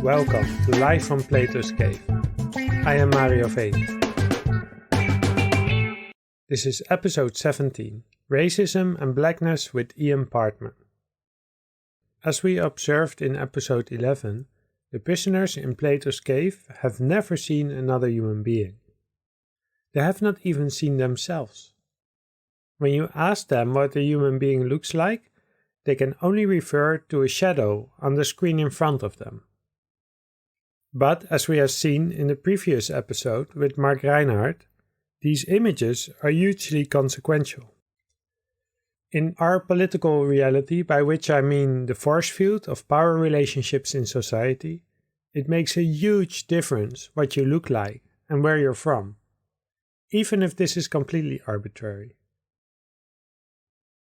Welcome to Live from Plato's Cave. I am Mario Veen. This is episode 17, Racism and Blackness with Ian Partman. As we observed in episode 11, the prisoners in Plato's cave have never seen another human being. They have not even seen themselves. When you ask them what a human being looks like, they can only refer to a shadow on the screen in front of them. But as we have seen in the previous episode with Mark Reinhardt, these images are hugely consequential. In our political reality, by which I mean the force field of power relationships in society, it makes a huge difference what you look like and where you're from, even if this is completely arbitrary.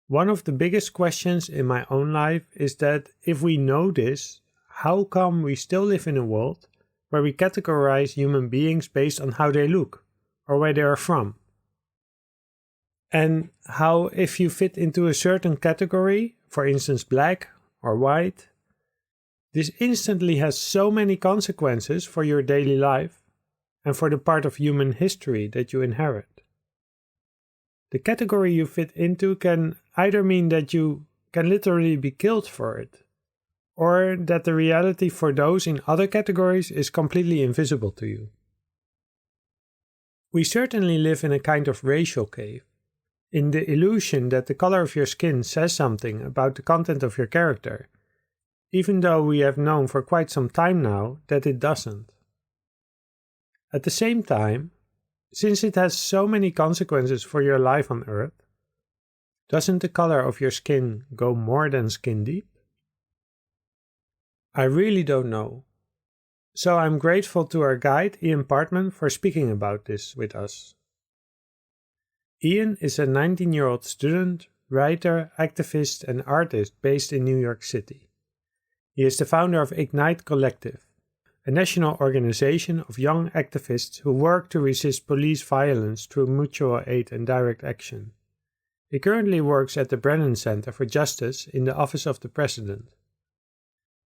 One of the biggest questions in my own life is that if we know this, how come we still live in a world where we categorize human beings based on how they look or where they are from? And how if you fit into a certain category, for instance black or white, this instantly has so many consequences for your daily life and for the part of human history that you inherit. The category you fit into can either mean that you can literally be killed for it, or that the reality for those in other categories is completely invisible to you. We certainly live in a kind of racial cave, in the illusion that the color of your skin says something about the content of your character, even though we have known for quite some time now that it doesn't. At the same time, since it has so many consequences for your life on Earth, doesn't the color of your skin go more than skin deep? I really don't know. So I'm grateful to our guide Ian Partman for speaking about this with us. Ian is a 19-year-old student, writer, activist and artist based in New York City. He is the founder of Ignite Collective, a national organization of young activists who work to resist police violence through mutual aid and direct action. He currently works at the Brennan Center for Justice in the Office of the President.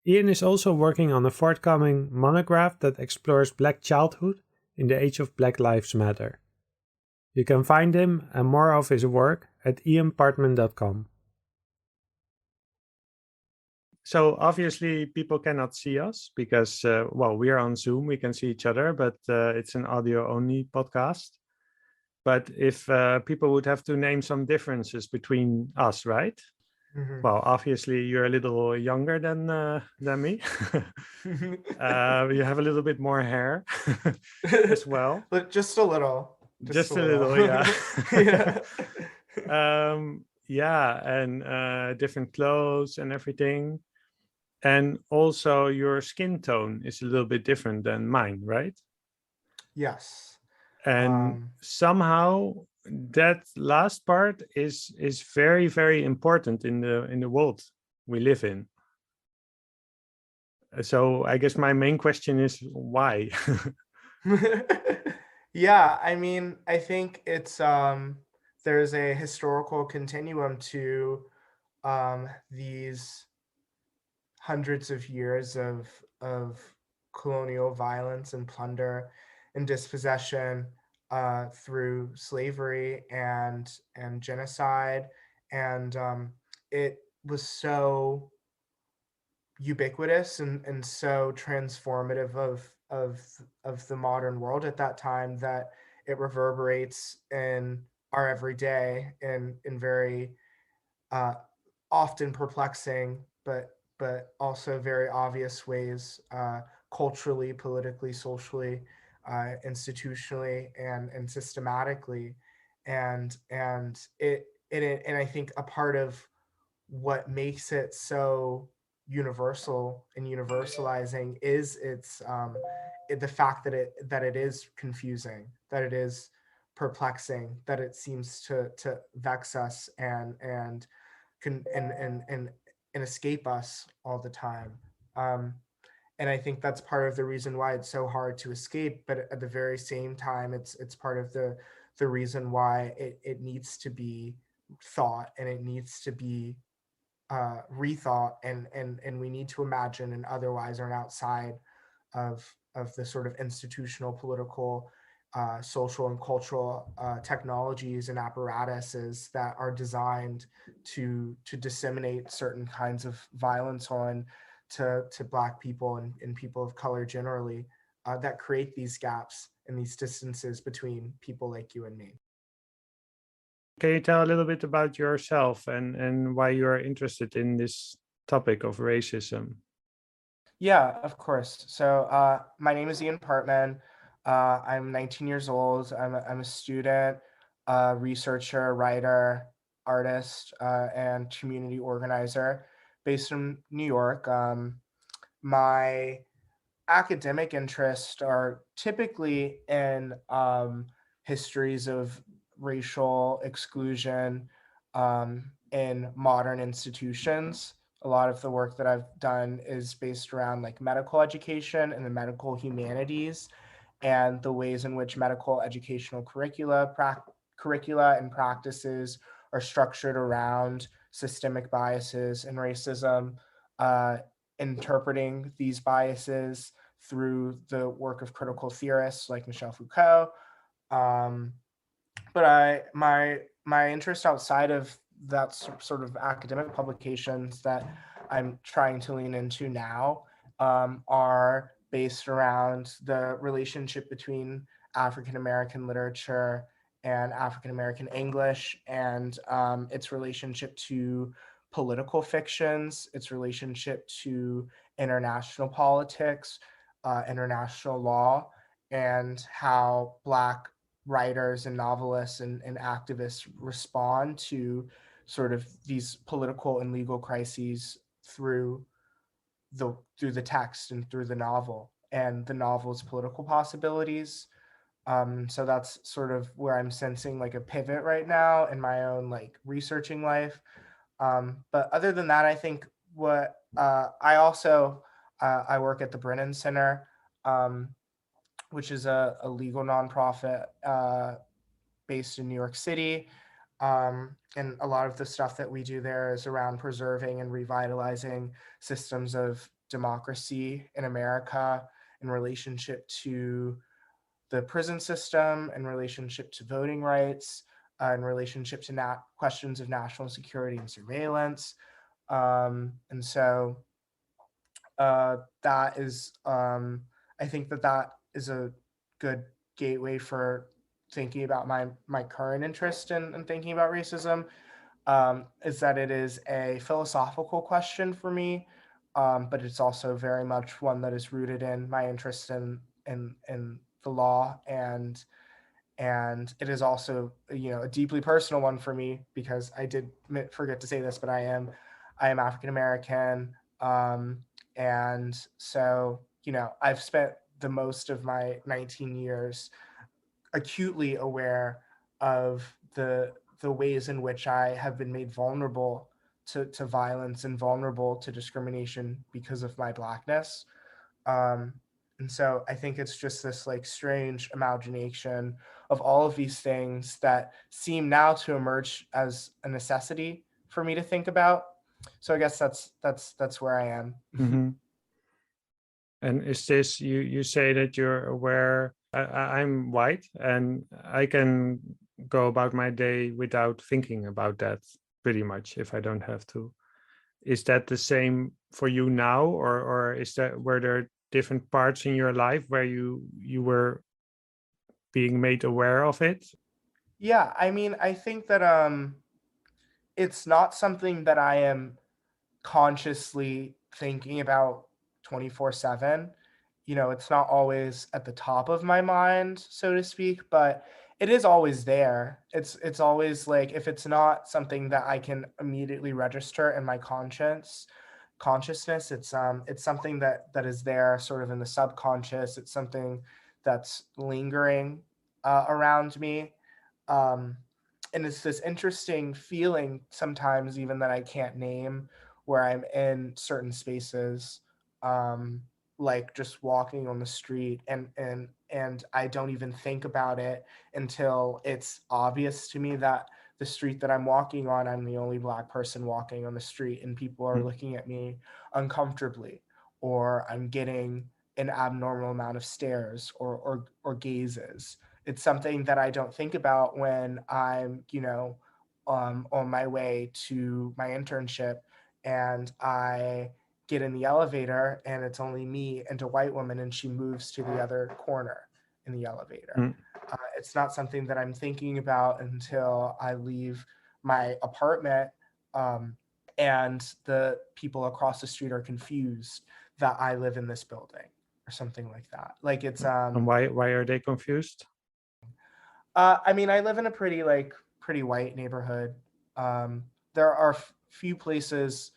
Ian is also working on a forthcoming monograph that explores Black childhood in the age of Black Lives Matter. You can find him and more of his work at ianpartman.com. So obviously people cannot see us because, we are on Zoom, we can see each other, but it's an audio-only podcast. But if people would have to name some differences between us, right? Mm-hmm. Well, obviously you're a little younger than me. You have a little bit more hair as well. But just a little. Just a little, yeah. Yeah. And different clothes and everything. And also your skin tone is a little bit different than mine, right? Yes. And somehow that last part is very, very important in the world we live in. So I guess my main question is why? Yeah, I mean, I think it's there's a historical continuum to these hundreds of years of colonial violence and plunder and dispossession through slavery and genocide, and it was so ubiquitous and so transformative of the modern world at that time that it reverberates in our everyday in very often perplexing but also very obvious ways, culturally, politically, socially, institutionally, and systematically, and I think a part of what makes it so universal and universalizing is the fact that it is confusing, that it is perplexing, that it seems to vex us and escape us all the time. And I think that's part of the reason why it's so hard to escape, but at the very same time, it's part of the reason why it needs to be thought and it needs to be rethought, and we need to imagine and otherwise are outside of the sort of institutional, political, social, and cultural technologies and apparatuses that are designed to disseminate certain kinds of violence on to Black people and people of color generally, that create these gaps and these distances between people like you and me. Can you tell a little bit about yourself and why you are interested in this topic of racism? Yeah, of course. So my name is Ian Partman. I'm 19 years old. I'm a student, researcher, writer, artist, and community organizer based in New York. My academic interests are typically in histories of racial exclusion in modern institutions. A lot of the work that I've done is based around like medical education and the medical humanities and the ways in which medical educational curricula and practices are structured around systemic biases and racism, uh, interpreting these biases through the work of critical theorists like Michel Foucault. Um, but my interest outside of that sort of academic publications that I'm trying to lean into now are based around the relationship between African American literature and African American English, and its relationship to political fictions, its relationship to international politics, international law, and how Black writers and novelists and activists respond to sort of these political and legal crises through the text and through the novel and the novel's political possibilities. So that's sort of where I'm sensing like a pivot right now in my own like researching life. But other than that, I think what I also I work at the Brennan Center, um, which is a legal nonprofit based in New York City. And a lot of the stuff that we do there is around preserving and revitalizing systems of democracy in America in relationship to the prison system, in relationship to voting rights, in relationship to questions of national security and surveillance. And so that is, I think that that is a good gateway for thinking about my current interest in thinking about racism, is that it is a philosophical question for me, but it's also very much one that is rooted in my interest in the law, and it is also, you know, a deeply personal one for me because I did forget to say this, but I am African American, and so, you know, I've spent the most of my 19 years acutely aware of the ways in which I have been made vulnerable to violence and vulnerable to discrimination because of my Blackness. Um, and so I think it's just this like strange imagination of all of these things that seem now to emerge as a necessity for me to think about. So I guess that's where I am. Mhm. And is this you say that you're aware? I'm white and I can go about my day without thinking about that pretty much if I don't have to. Is that the same for you now, or is that were there different parts in your life where you were being made aware of it? Yeah, I mean, I think that it's not something that I am consciously thinking about 24/7. You know, it's not always at the top of my mind, so to speak, but it is always there. It's always like if it's not something that I can immediately register in my consciousness, it's something that is there sort of in the subconscious. It's something that's lingering around me. Um, and it's this interesting feeling sometimes even that I can't name where I'm in certain spaces, um, like just walking on the street and I don't even think about it until it's obvious to me that the street that I'm walking on, I'm the only Black person walking on the street, and people are Mm. looking at me uncomfortably, or I'm getting an abnormal amount of stares or gazes. It's something that I don't think about when I'm, on my way to my internship, and I get in the elevator and it's only me and a white woman, and she moves to the other corner in the elevator. Mm. It's not something that I'm thinking about until I leave my apartment, and the people across the street are confused that I live in this building or something like that. Like it's And why are they confused? I mean, I live in a pretty white neighborhood. There are few places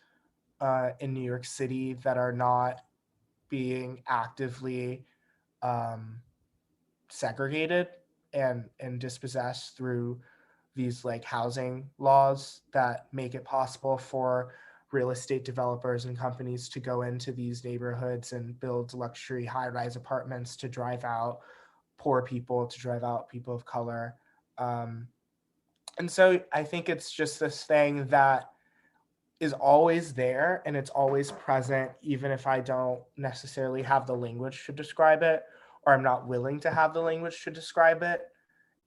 in New York City that are not being actively um, segregated and dispossessed through these like housing laws that make it possible for real estate developers and companies to go into these neighborhoods and build luxury high-rise apartments to drive out poor people, to drive out people of color. Um, and so I think it's just this thing that is always there and it's always present, even if I don't necessarily have the language to describe it, or I'm not willing to have the language to describe it.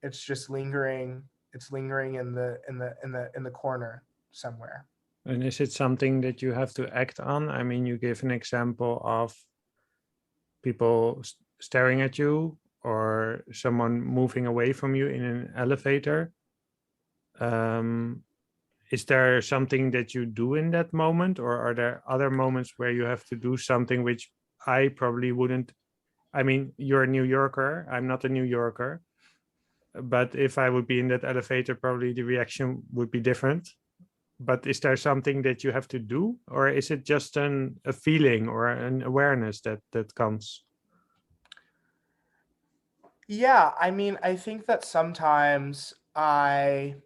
It's just lingering. It's lingering in the corner somewhere. And is it something that you have to act on? I mean, you give an example of people staring at you or someone moving away from you in an elevator. Um, is there something that you do in that moment, or are there other moments where you have to do something which I probably wouldn't? I mean, you're a New Yorker, I'm not a New Yorker, but if I would be in that elevator, probably the reaction would be different. But is there something that you have to do, or is it just a feeling or an awareness that comes? Yeah, I mean, I think that sometimes I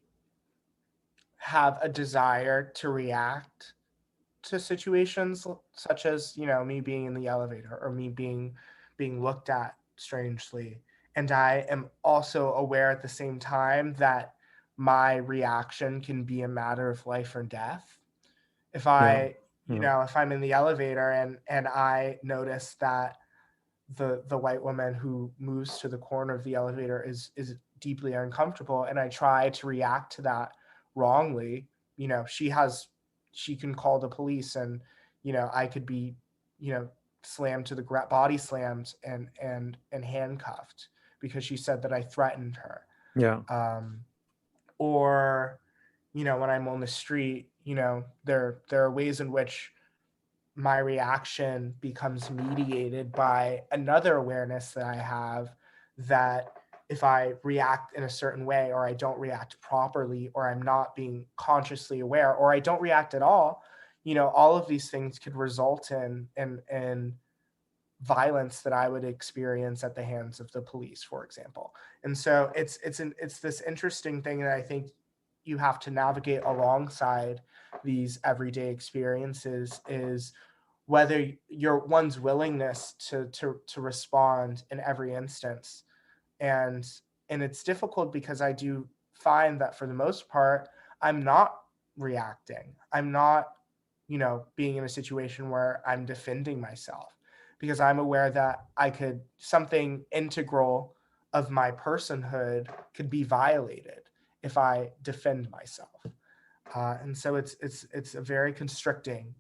have a desire to react to situations such as, me being in the elevator or me being looked at strangely. And I am also aware at the same time that my reaction can be a matter of life or death. If Yeah, I, yeah, if I'm in the elevator and I notice that the white woman who moves to the corner of the elevator is deeply uncomfortable, and I try to react to that wrongly, she can call the police, and I could be slammed to the body slammed and handcuffed because she said that I threatened her. yeah. um, or when I'm on the street, there are ways in which my reaction becomes mediated by another awareness that I have, that if I react in a certain way, or I don't react properly, or I'm not being consciously aware, or I don't react at all, all of these things could result in violence that I would experience at the hands of the police, for example. And so it's this interesting thing that I think you have to navigate alongside these everyday experiences, is whether one's willingness to respond in every instance. And and it's difficult because I do find that for the most part I'm not reacting. I'm not being in a situation where I'm defending myself, because I'm aware that I could something integral of my personhood could be violated if I defend myself. And so it's a very constricting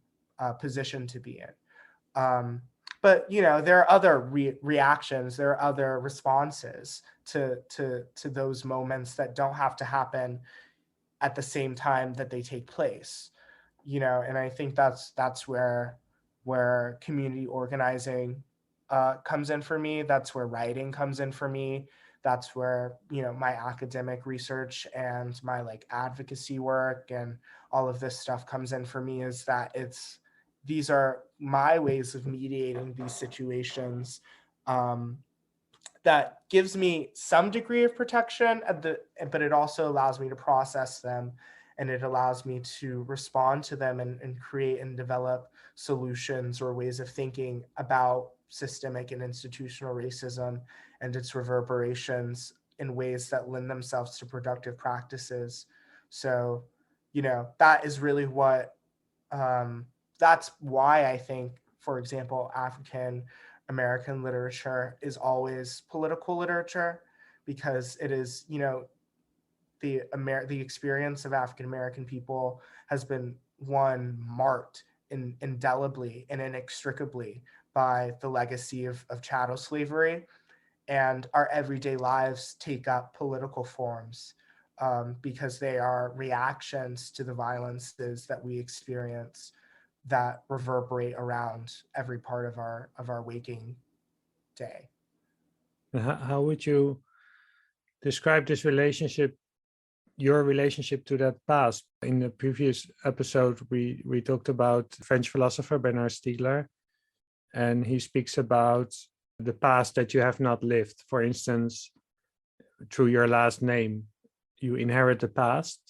position to be in. But there are other reactions, there are other responses to those moments that don't have to happen at the same time that they take place. And I think that's where community organizing comes in for me. That's where writing comes in for me. That's where my academic research and my like advocacy work and all of this stuff comes in for me, is that these are my ways of mediating these situations, um, that gives me some degree of protection but it also allows me to process them, and it allows me to respond to them and create and develop solutions or ways of thinking about systemic and institutional racism and its reverberations in ways that lend themselves to productive practices So, that is really what, that's why I think, for example, African American literature is always political literature, because it is, the experience of African American people has been one marked indelibly and inextricably by the legacy of chattel slavery, and our everyday lives take up political forms, because they are reactions to the violences that we experience that reverberate around every part of our waking day. How would you describe this relationship, your relationship to that past? In the previous episode, we talked about French philosopher Bernard Stiegler, and he speaks about the past that you have not lived. For instance, through your last name, you inherit the past,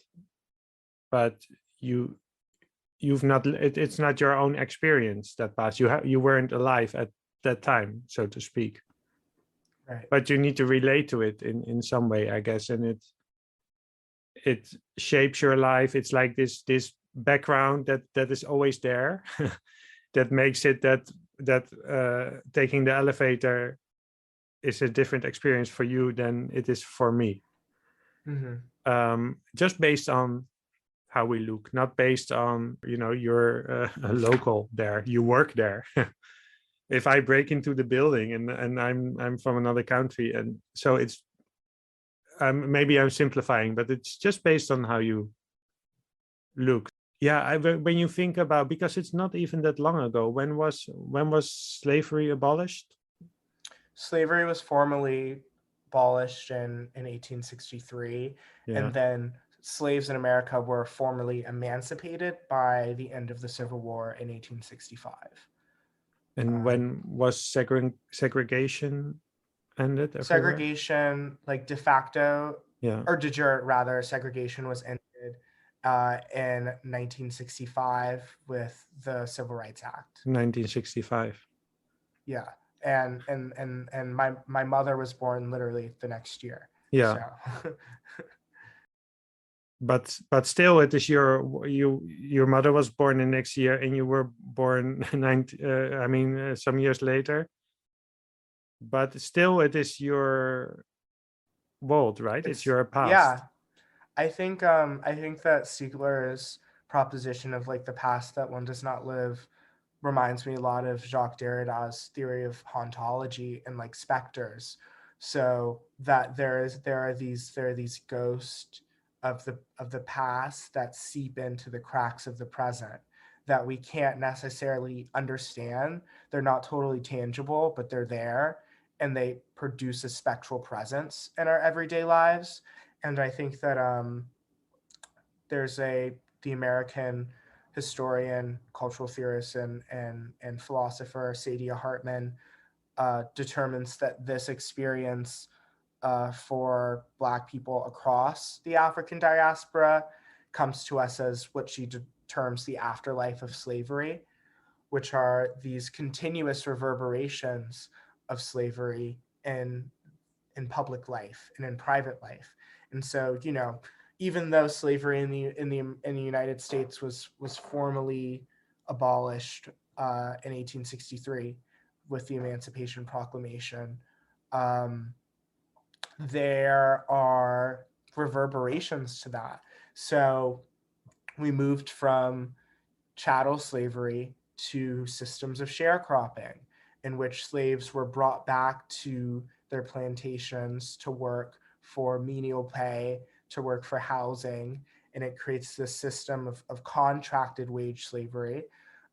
but you've not. It's not your own experience, that past. You weren't alive at that time, so to speak. Right. But you need to relate to it in some way, I guess, and it shapes your life. It's like this background that is always there, that makes it that taking the elevator is a different experience for you than it is for me. Mm-hmm. Just based on how we look, not based on, you're a local there, you work there. If I break into the building and I'm from another country, and so it's maybe I'm simplifying, but it's just based on how you look. Yeah, when you think about, because it's not even that long ago. When was slavery abolished? Slavery was formally abolished in 1863, Yeah. and then slaves in America were formally emancipated by the end of the Civil War in 1865. And when was segregation ended everywhere? Segregation, like de facto, Yeah. or de jure rather, segregation was ended in 1965 with the Civil Rights Act. 1965. Yeah, and my mother was born literally the next year. Yeah. So. But still, it is your mother was born the next year, and you were born some years later. But still, it is your world, right? It's your past. Yeah, I think that Siegler's proposition of like the past that one does not live reminds me a lot of Jacques Derrida's theory of hauntology and like specters. So that there are these ghosts of the past that seep into the cracks of the present that we can't necessarily understand. They're not totally tangible, but they're there, and they produce a spectral presence in our everyday lives. And I think that there's the American historian, cultural theorist, and philosopher Saidiya Hartman determines that this experience for Black people across the African diaspora comes to us as what she terms the afterlife of slavery, which are these continuous reverberations of slavery in public life and in private life. And so, even though slavery in the United States was formally abolished in 1863 with the Emancipation Proclamation, there are reverberations to that. So we moved from chattel slavery to systems of sharecropping, in which slaves were brought back to their plantations to work for menial pay, to work for housing, and it creates this system of contracted wage slavery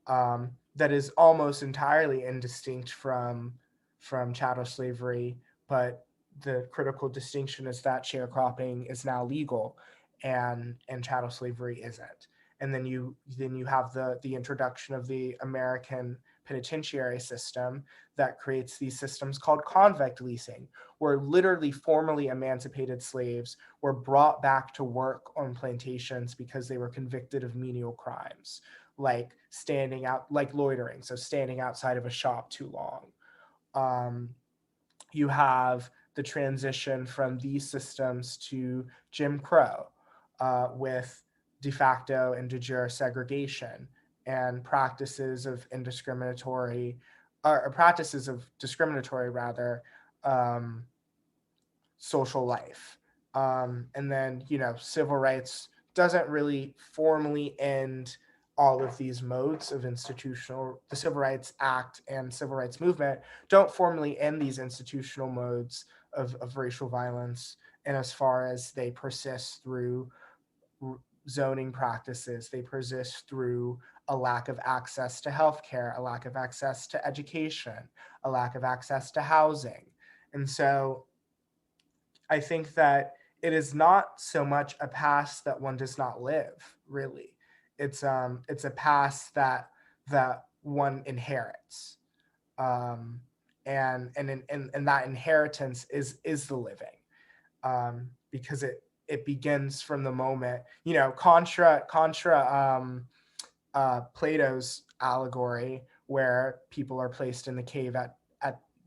that is almost entirely indistinct from chattel slavery, but the critical distinction is that sharecropping is now legal and chattel slavery isn't. And then you have the introduction of the American penitentiary system that creates these systems called convict leasing, where literally formerly emancipated slaves were brought back to work on plantations because they were convicted of menial crimes, like loitering, so standing outside of a shop too long. You have the transition from these systems to Jim Crow, with de facto and de jure segregation and practices of indiscriminatory, or practices of discriminatory rather, social life. And then, civil rights doesn't really formally end all of these modes of the Civil Rights Act and Civil Rights Movement don't formally end these institutional modes of racial violence. And as far as they persist through zoning practices, they persist through a lack of access to healthcare, a lack of access to education, a lack of access to housing. And so I think that it is not so much a past that one does not live, really. It's a past that one inherits. And that inheritance is the living. Because it begins from the moment, contra Plato's allegory, where people are placed in the cave at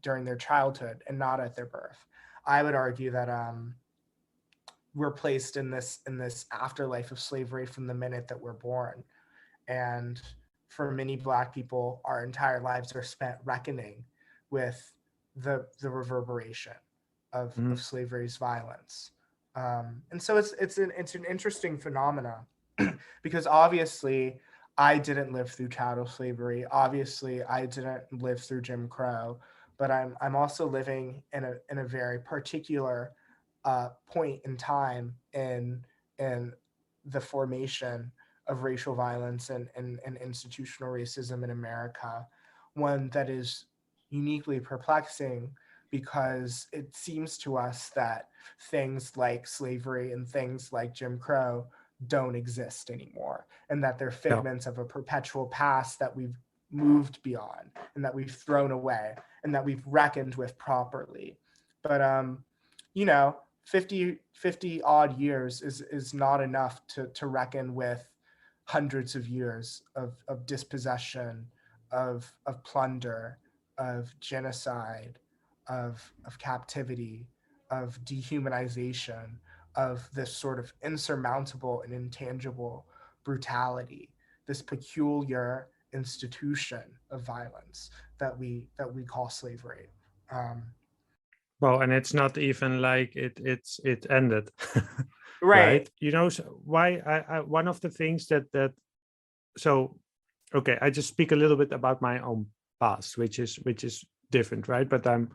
during their childhood and not at their birth. I would argue that we're placed in this afterlife of slavery from the minute that we're born. And for many Black people, our entire lives are spent reckoning with the reverberation of slavery's violence. And so it's an interesting phenomena because obviously I didn't live through chattel slavery. Obviously I didn't live through Jim Crow, but I'm also living in a very particular point in time in the formation of racial violence and institutional racism in America, one that is uniquely perplexing because it seems to us that things like slavery and things like Jim Crow don't exist anymore, and that they're figments of a perpetual past that we've moved beyond and that we've thrown away and that we've reckoned with properly. But 50 odd years is not enough to reckon with hundreds of years of dispossession, of plunder, of genocide, of captivity, of dehumanization, of this sort of insurmountable and intangible brutality, this peculiar institution of violence that we call slavery. Well, and it's not even like it ended, Right. right? So why I one of the things that so okay, I just speak a little bit about my own past, which is different, right? But I'm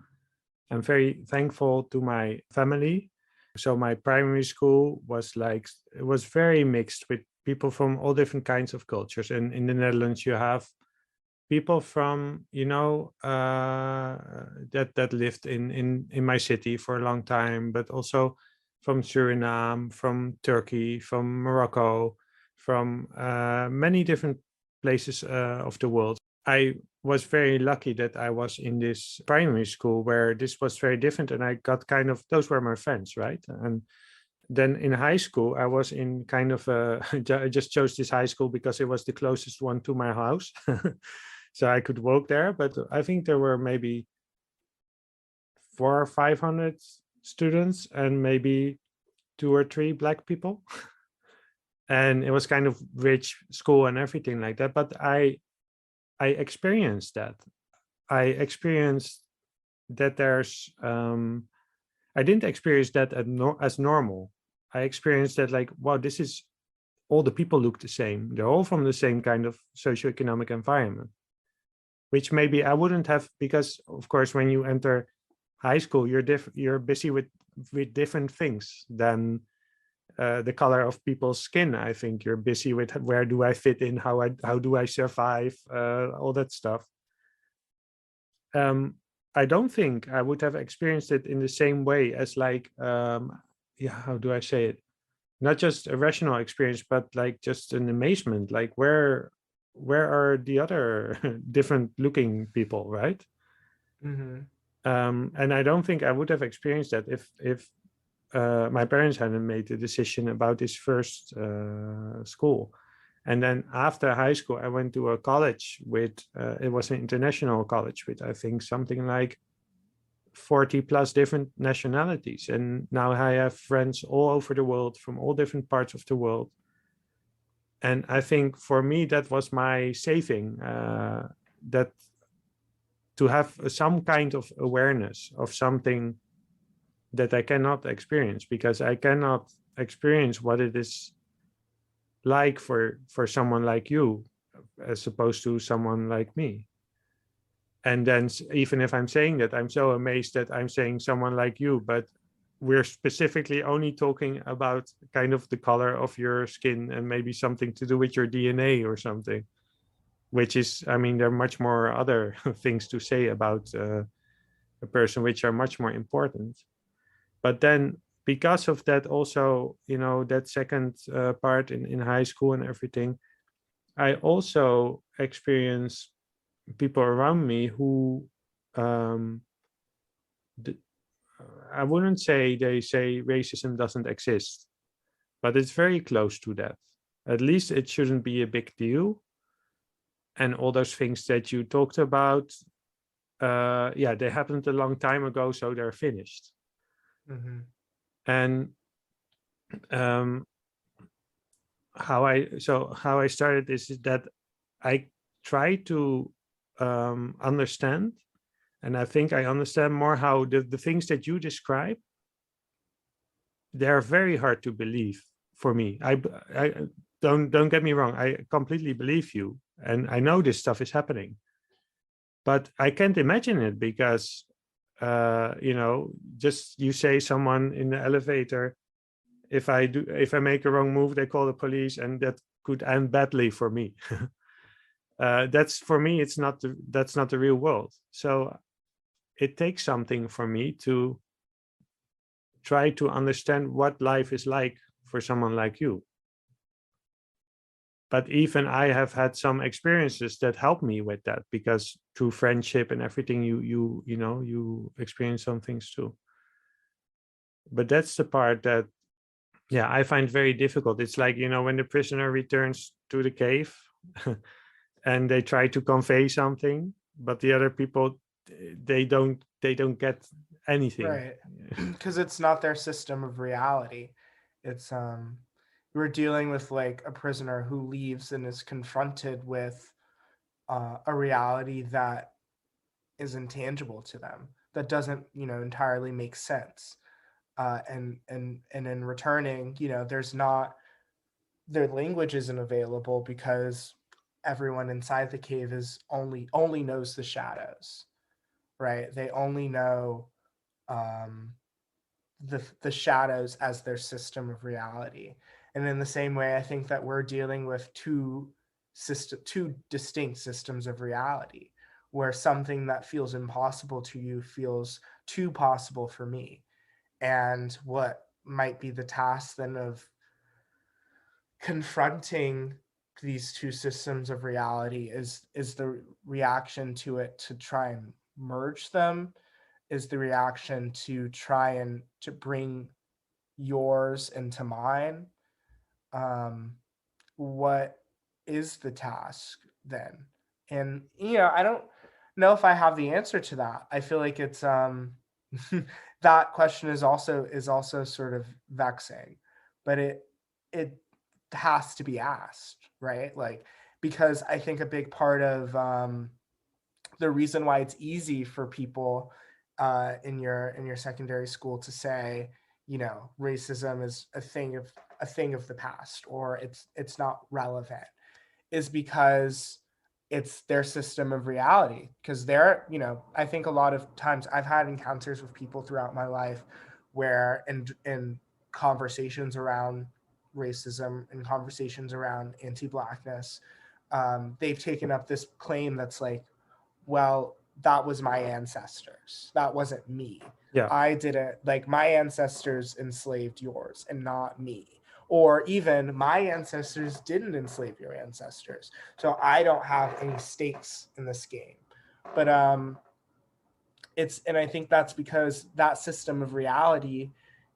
very thankful to my family. So my primary school was it was very mixed with people from all different kinds of cultures. And in the Netherlands, you have people from that lived in my city for a long time, but also from Suriname, from Turkey, from Morocco, from many different places of the world. I was very lucky that I was in this primary school where this was very different, and I got those were my friends, right? And then in high school, I was in I just chose this high school because it was the closest one to my house. So I could walk there, but I think there were maybe 400 or 500 students and maybe 2 or 3 Black people. And it was kind of rich school and everything like that. But I experienced that. I experienced that there's, I didn't experience that as normal. I experienced that wow, this is, all the people look the same. They're all from the same kind of socioeconomic environment, which maybe I wouldn't have, because of course, when you enter high school, you're busy with different things than the color of people's skin. I think you're busy with where do I fit in, how do I survive, all that stuff. I don't think I would have experienced it in the same way as how do I say it? Not just a rational experience, but just an amazement, where are the other different looking people, right? Mm-hmm. And I don't think I would have experienced that if my parents hadn't made the decision about this first school. And then after high school, I went to a college with, it was an international college with, I think, something like 40 plus different nationalities. And now I have friends all over the world from all different parts of the world. And I think for me, that was my saving, that to have some kind of awareness of something that I cannot experience, because I cannot experience what it is like for someone like you, as opposed to someone like me. And then even if I'm saying that, I'm so amazed that I'm saying someone like you, but we're specifically only talking about kind of the color of your skin and maybe something to do with your DNA or something, which is, I mean, there are much more other things to say about a person which are much more important. But then because of that also, that second part in high school and everything, I also experienced people around me who, um, I wouldn't say they say racism doesn't exist, but it's very close to that. At least it shouldn't be a big deal. And all those things that you talked about, yeah, they happened a long time ago, so they're finished. Mm-hmm. And um, how I started is that I try to understand, and I think I understand more how the things that you describe, they're very hard to believe for me. I don't get me wrong. I completely believe you, and I know this stuff is happening, but I can't imagine it because, just you say someone in the elevator, if I make a wrong move, they call the police, and that could end badly for me. That's for me. That's not the real world. So it takes something for me to try to understand what life is like for someone like you. But even I have had some experiences that help me with that, because through friendship and everything, you experience some things too. But that's the part that, yeah, I find very difficult. It's like, when the prisoner returns to the cave and they try to convey something, but the other people, they don't get anything. Right. Because it's not their system of reality. It's we're dealing with like a prisoner who leaves and is confronted with a reality that is intangible to them, that doesn't entirely make sense. And in returning, there's not, their language isn't available because everyone inside the cave is only knows the shadows, right? They only know um, the shadows as their system of reality. And in the same way, I think that we're dealing with two distinct systems of reality, where something that feels impossible to you feels too possible for me. And what might be the task then of confronting these two systems of reality is the reaction to it to try and merge them, is the reaction to try and to bring yours into mine. What is the task then? And I don't know if I have the answer to that. I feel like it's that question is also sort of vexing, but it has to be asked, right? Like, because I think a big part of the reason why it's easy for people in your secondary school to say, racism is a thing of the past, or it's not relevant, is because it's their system of reality. Because I think a lot of times I've had encounters with people throughout my life where in conversations around racism and conversations around anti-blackness, they've taken up this claim that's like, well, that was my ancestors. That wasn't me. Yeah. I didn't, like, my ancestors enslaved yours and not me. Or even my ancestors didn't enslave your ancestors. So I don't have any stakes in this game. But and I think that's because that system of reality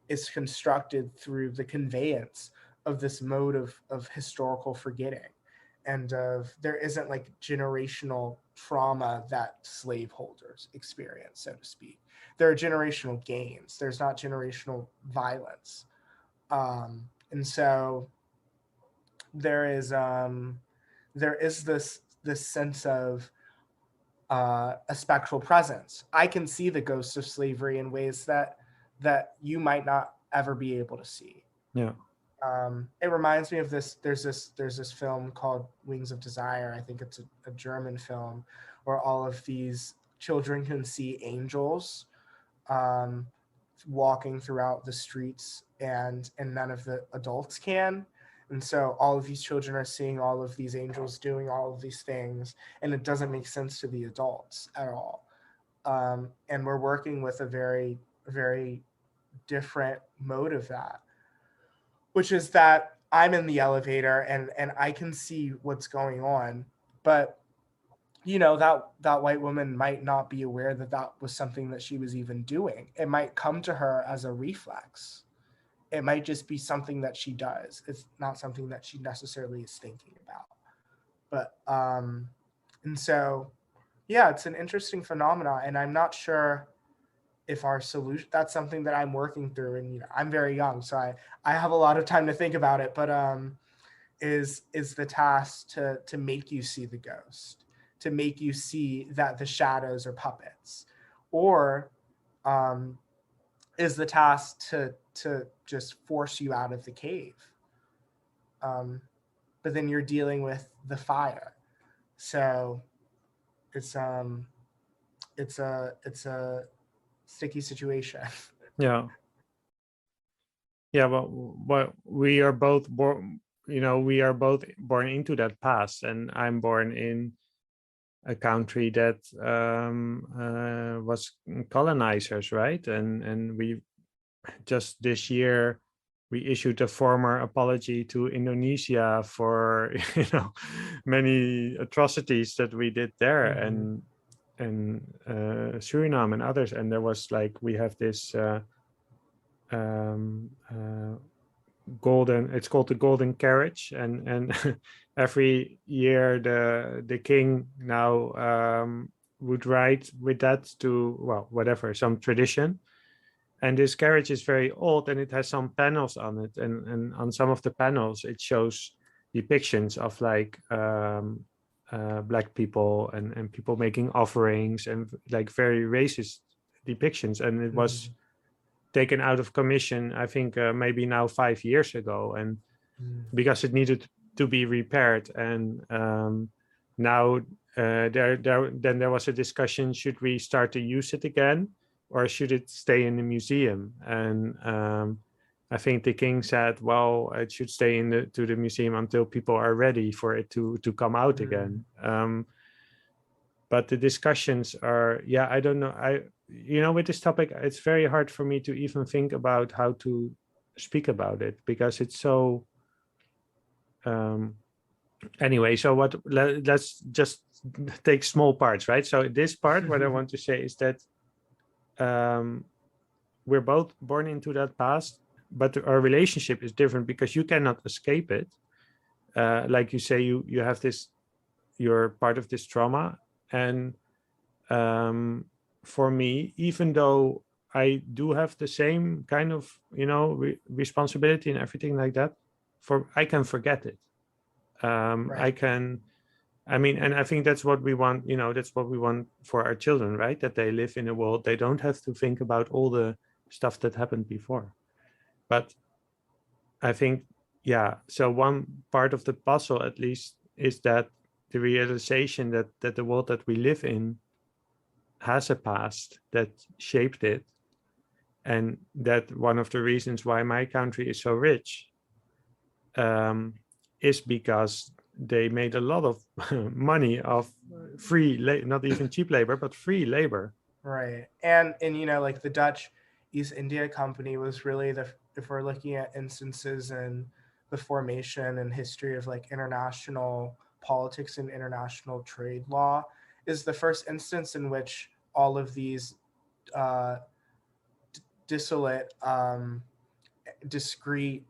is constructed through the conveyance of this mode of historical forgetting, and of there isn't like generational trauma that slaveholders experience, so to speak. There are generational gains. There's not generational violence. And so there is this sense of a spectral presence. I can see the ghosts of slavery in ways that you might not ever be able to see. Yeah. It reminds me of this. There's this film called Wings of Desire. I think it's a German film where all of these children can see angels um, walking throughout the streets, and none of the adults can. And so all of these children are seeing all of these angels doing all of these things, and it doesn't make sense to the adults at all. And we're working with a very, very different mode of that, which is that I'm in the elevator and I can see what's going on, but that white woman might not be aware that that was something that she was even doing. It might come to her as a reflex. It might just be something that she does. It's not something that she necessarily is thinking about. But and so yeah, it's an interesting phenomenon, and I'm not sure if our solution, that's something that I'm working through, and I'm very young, so I have a lot of time to think about it, but is the task to make you see the ghost, to make you see that the shadows are puppets, or is the task to just force you out of the cave. But then you're dealing with the fire, so it's a sticky situation. Yeah. Yeah, well, we are both born, we are both born into that past, and I'm born in a country that was colonizers, right? And we just this year we issued a formal apology to Indonesia for many atrocities that we did there, Mhm. and Suriname and others. And there was we have this it's called the Golden Carriage, and every year the king now would ride with that to, well, whatever, some tradition. And this carriage is very old, and it has some panels on it, and on some of the panels it shows depictions of black people and people making offerings, and very racist depictions. And it was taken out of commission, I think, maybe now 5 years ago, and because it needed to be repaired. And now there was a discussion: should we start to use it again, or should it stay in the museum? And I think the king said, well, it should stay to the museum until people are ready for it to come out again. But the discussions are, I don't know. With this topic, it's very hard for me to even think about how to speak about it, because it's so. Anyway, so let's just take small parts, right? So this part, what I want to say is that we're both born into that past, but our relationship is different because you cannot escape it. Like you say, you have this, you're part of this trauma. And for me, even though I do have the same kind of, responsibility and everything like that, I can forget it. Right. And I think that's what we want, that's what we want for our children, right? That they live in a world, they don't have to think about all the stuff that happened before. But I think, so one part of the puzzle, at least, is that the realization that the world that we live in has a past that shaped it. And that one of the reasons why my country is so rich is because they made a lot of money of free, not even cheap labor, but free labor. Right. And like the Dutch East India Company was really if we're looking at instances in the formation and history of international politics and international trade law, is the first instance in which all of these dissolute, discrete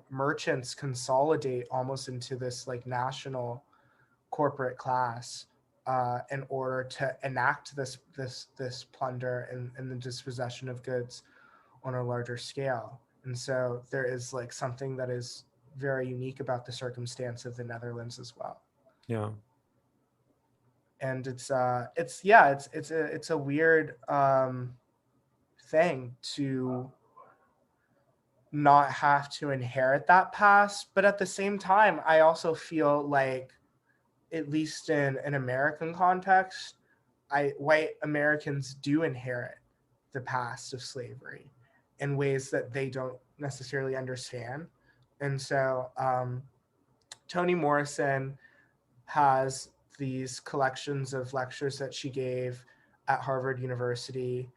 merchants consolidate almost into this national corporate class. in order to enact this plunder and the dispossession of goods on a larger scale. And so there is like something that is very unique about the circumstance of the Netherlands as well. Yeah. And it's a weird thing to not have to inherit that past, but at the same time, I also feel like, at least in an American context, white Americans do inherit the past of slavery in ways that they don't necessarily understand. And so Toni Morrison has these collections of lectures that she gave at Harvard University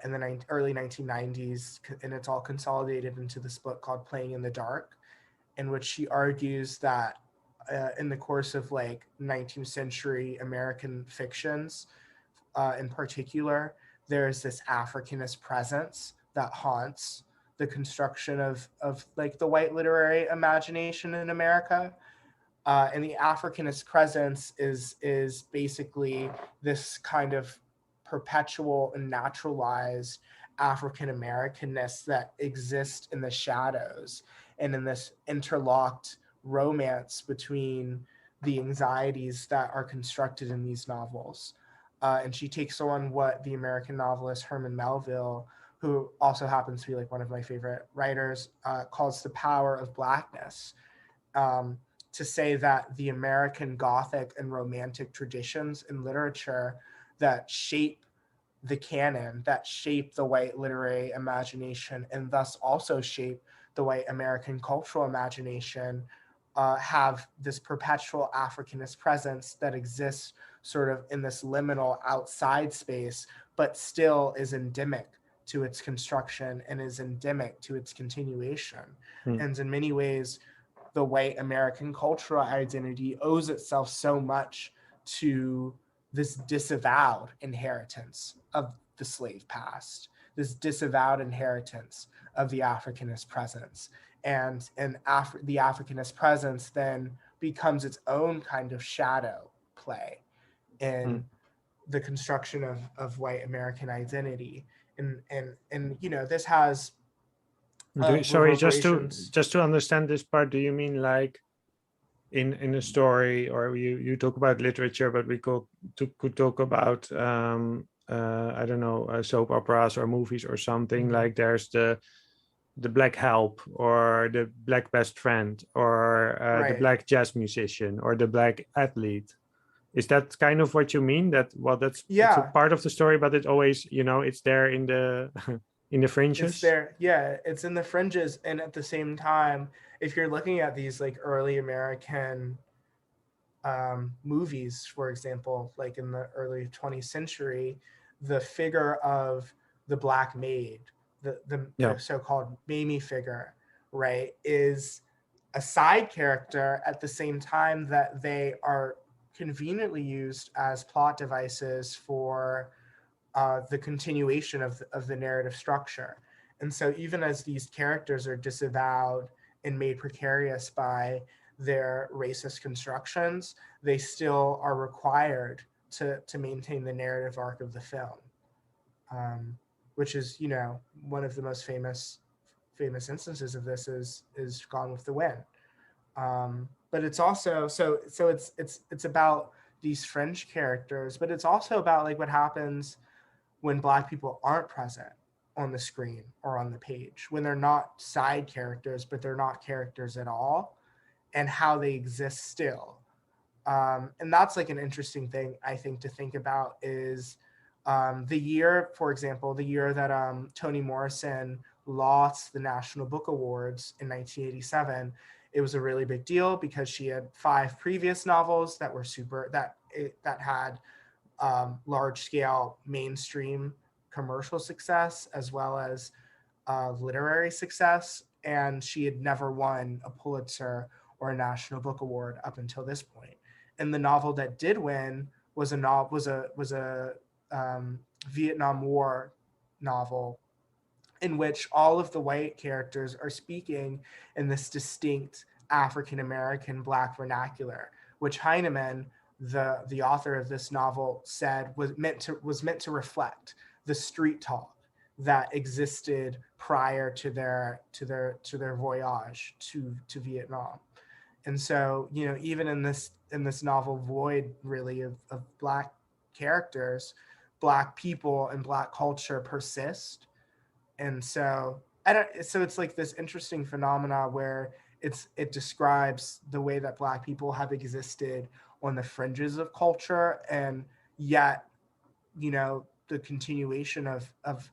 in the early 1990s, and it's all consolidated into this book called Playing in the Dark, in which she argues that in the course of like 19th century American fictions, in particular, there's this Africanist presence that haunts the construction of like the white literary imagination in America. And the Africanist presence is basically this kind of perpetual and naturalized African Americanness that exists in the shadows and in this interlocked romance between the anxieties that are constructed in these novels. And she takes on what the American novelist Herman Melville, who also happens to be like one of my favorite writers, calls the power of Blackness. To say that the American Gothic and Romantic traditions in literature that shape the canon, that shape the white literary imagination, and thus also shape the white American cultural imagination, have this perpetual Africanist presence that exists sort of in this liminal outside space, but still is endemic to its construction and is endemic to its continuation. And in many ways, the white American cultural identity owes itself so much to this disavowed inheritance of the slave past, this disavowed inheritance of the Africanist presence. And the Africanist presence then becomes its own kind of shadow play in the construction of white American identity. And you know, this has Sorry, reverberations. just to understand this part, do you mean like in a story, or you talk about literature, but we could talk about I don't know, soap operas or movies or something, like there's the black help or the black best friend or the Right. black jazz musician or the black athlete. Is that kind of what you mean? That, well, it's a Yeah, part of the story, but it always, it's there in the in the it's fringes. there. Yeah, it's in the fringes. And at the same time, if you're looking at these like early American movies, for example, like in the early 20th century, the figure of the black maid, Yeah. the so-called Mamie figure, right, is a side character at the same time that they are conveniently used as plot devices for the continuation of the narrative structure. And so even as these characters are disavowed and made precarious by their racist constructions, they still are required to maintain the narrative arc of the film, which is, you know, one of the most famous instances of this is Gone with the Wind. But it's also so it's about these French characters, but it's also about like what happens when Black people aren't present on the screen or on the page, when they're not side characters, but they're not characters at all, and how they exist still. And that's like an interesting thing, I think, to think about is the year, for example, the year that Toni Morrison lost the National Book Awards in 1987. It was a really big deal because she had 5 previous novels that were that had large scale mainstream commercial success as well as literary success, and she had never won a Pulitzer or a National Book Award up until this point. And the novel that did win was a Vietnam War novel in which all of the white characters are speaking in this distinct African American Black vernacular, which Heinemann the author of this novel said was meant to reflect the street talk that existed prior to their voyage to Vietnam. And so, even in this novel void really of Black characters, Black people and Black culture persist. And so so it's like this interesting phenomena where it describes the way that Black people have existed on the fringes of culture, and yet, the continuation of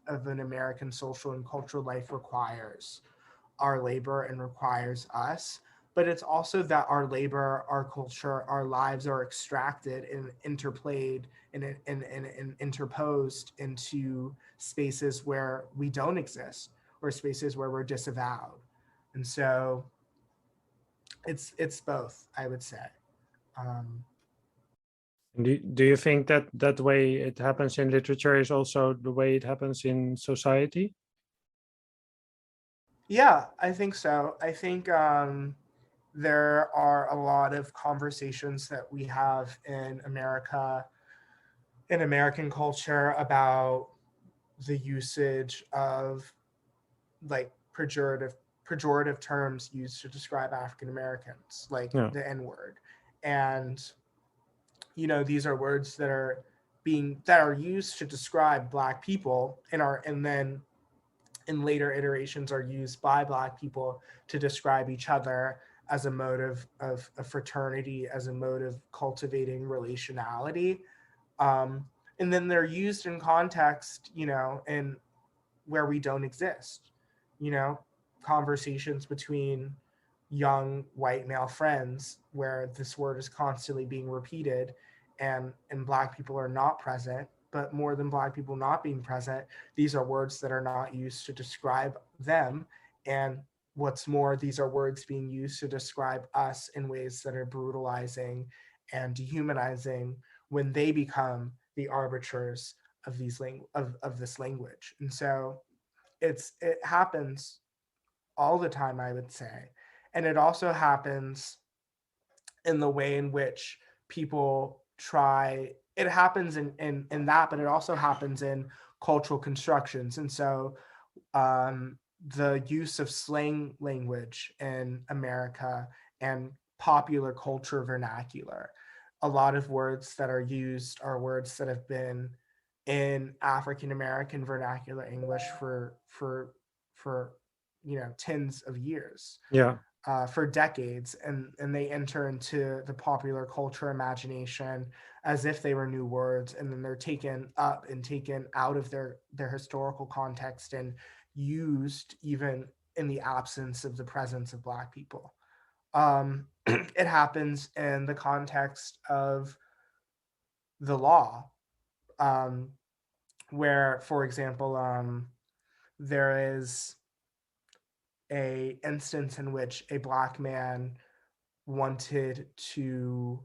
an American social and cultural life requires our labor and requires us. But it's also that our labor, our culture, our lives are extracted and interplayed and interposed into spaces where we don't exist, or spaces where we're disavowed. And so it's both, I would say. Do you think that that way it happens in literature is also the way it happens in society? Yeah, I think so. I think there are a lot of conversations that we have in America, in American culture, about the usage of like pejorative terms used to describe African Americans, like Yeah. the N word. And these are words that are used to describe Black people, and then in later iterations are used by Black people to describe each other as a mode of fraternity, as a mode of cultivating relationality. And then they're used in context, and where we don't exist. Conversations between young white male friends where this word is constantly being repeated, and Black people are not present. But more than Black people not being present, these are words that are not used to describe them. And what's more, these are words being used to describe us in ways that are brutalizing and dehumanizing when they become the arbiters of of this language. And so it happens all the time, I would say. And it also happens in the way in which people try, it happens in that, but it also happens in cultural constructions. And so the use of slang language in America and popular culture vernacular, a lot of words that are used are words that have been in African American vernacular English for tens of years, Yeah. for decades, and they enter into the popular culture imagination as if they were new words, and then they're taken up and taken out of their historical context and used even in the absence of the presence of Black people. It happens in the context of the law, where, for example, there is a instance in which a Black man wanted to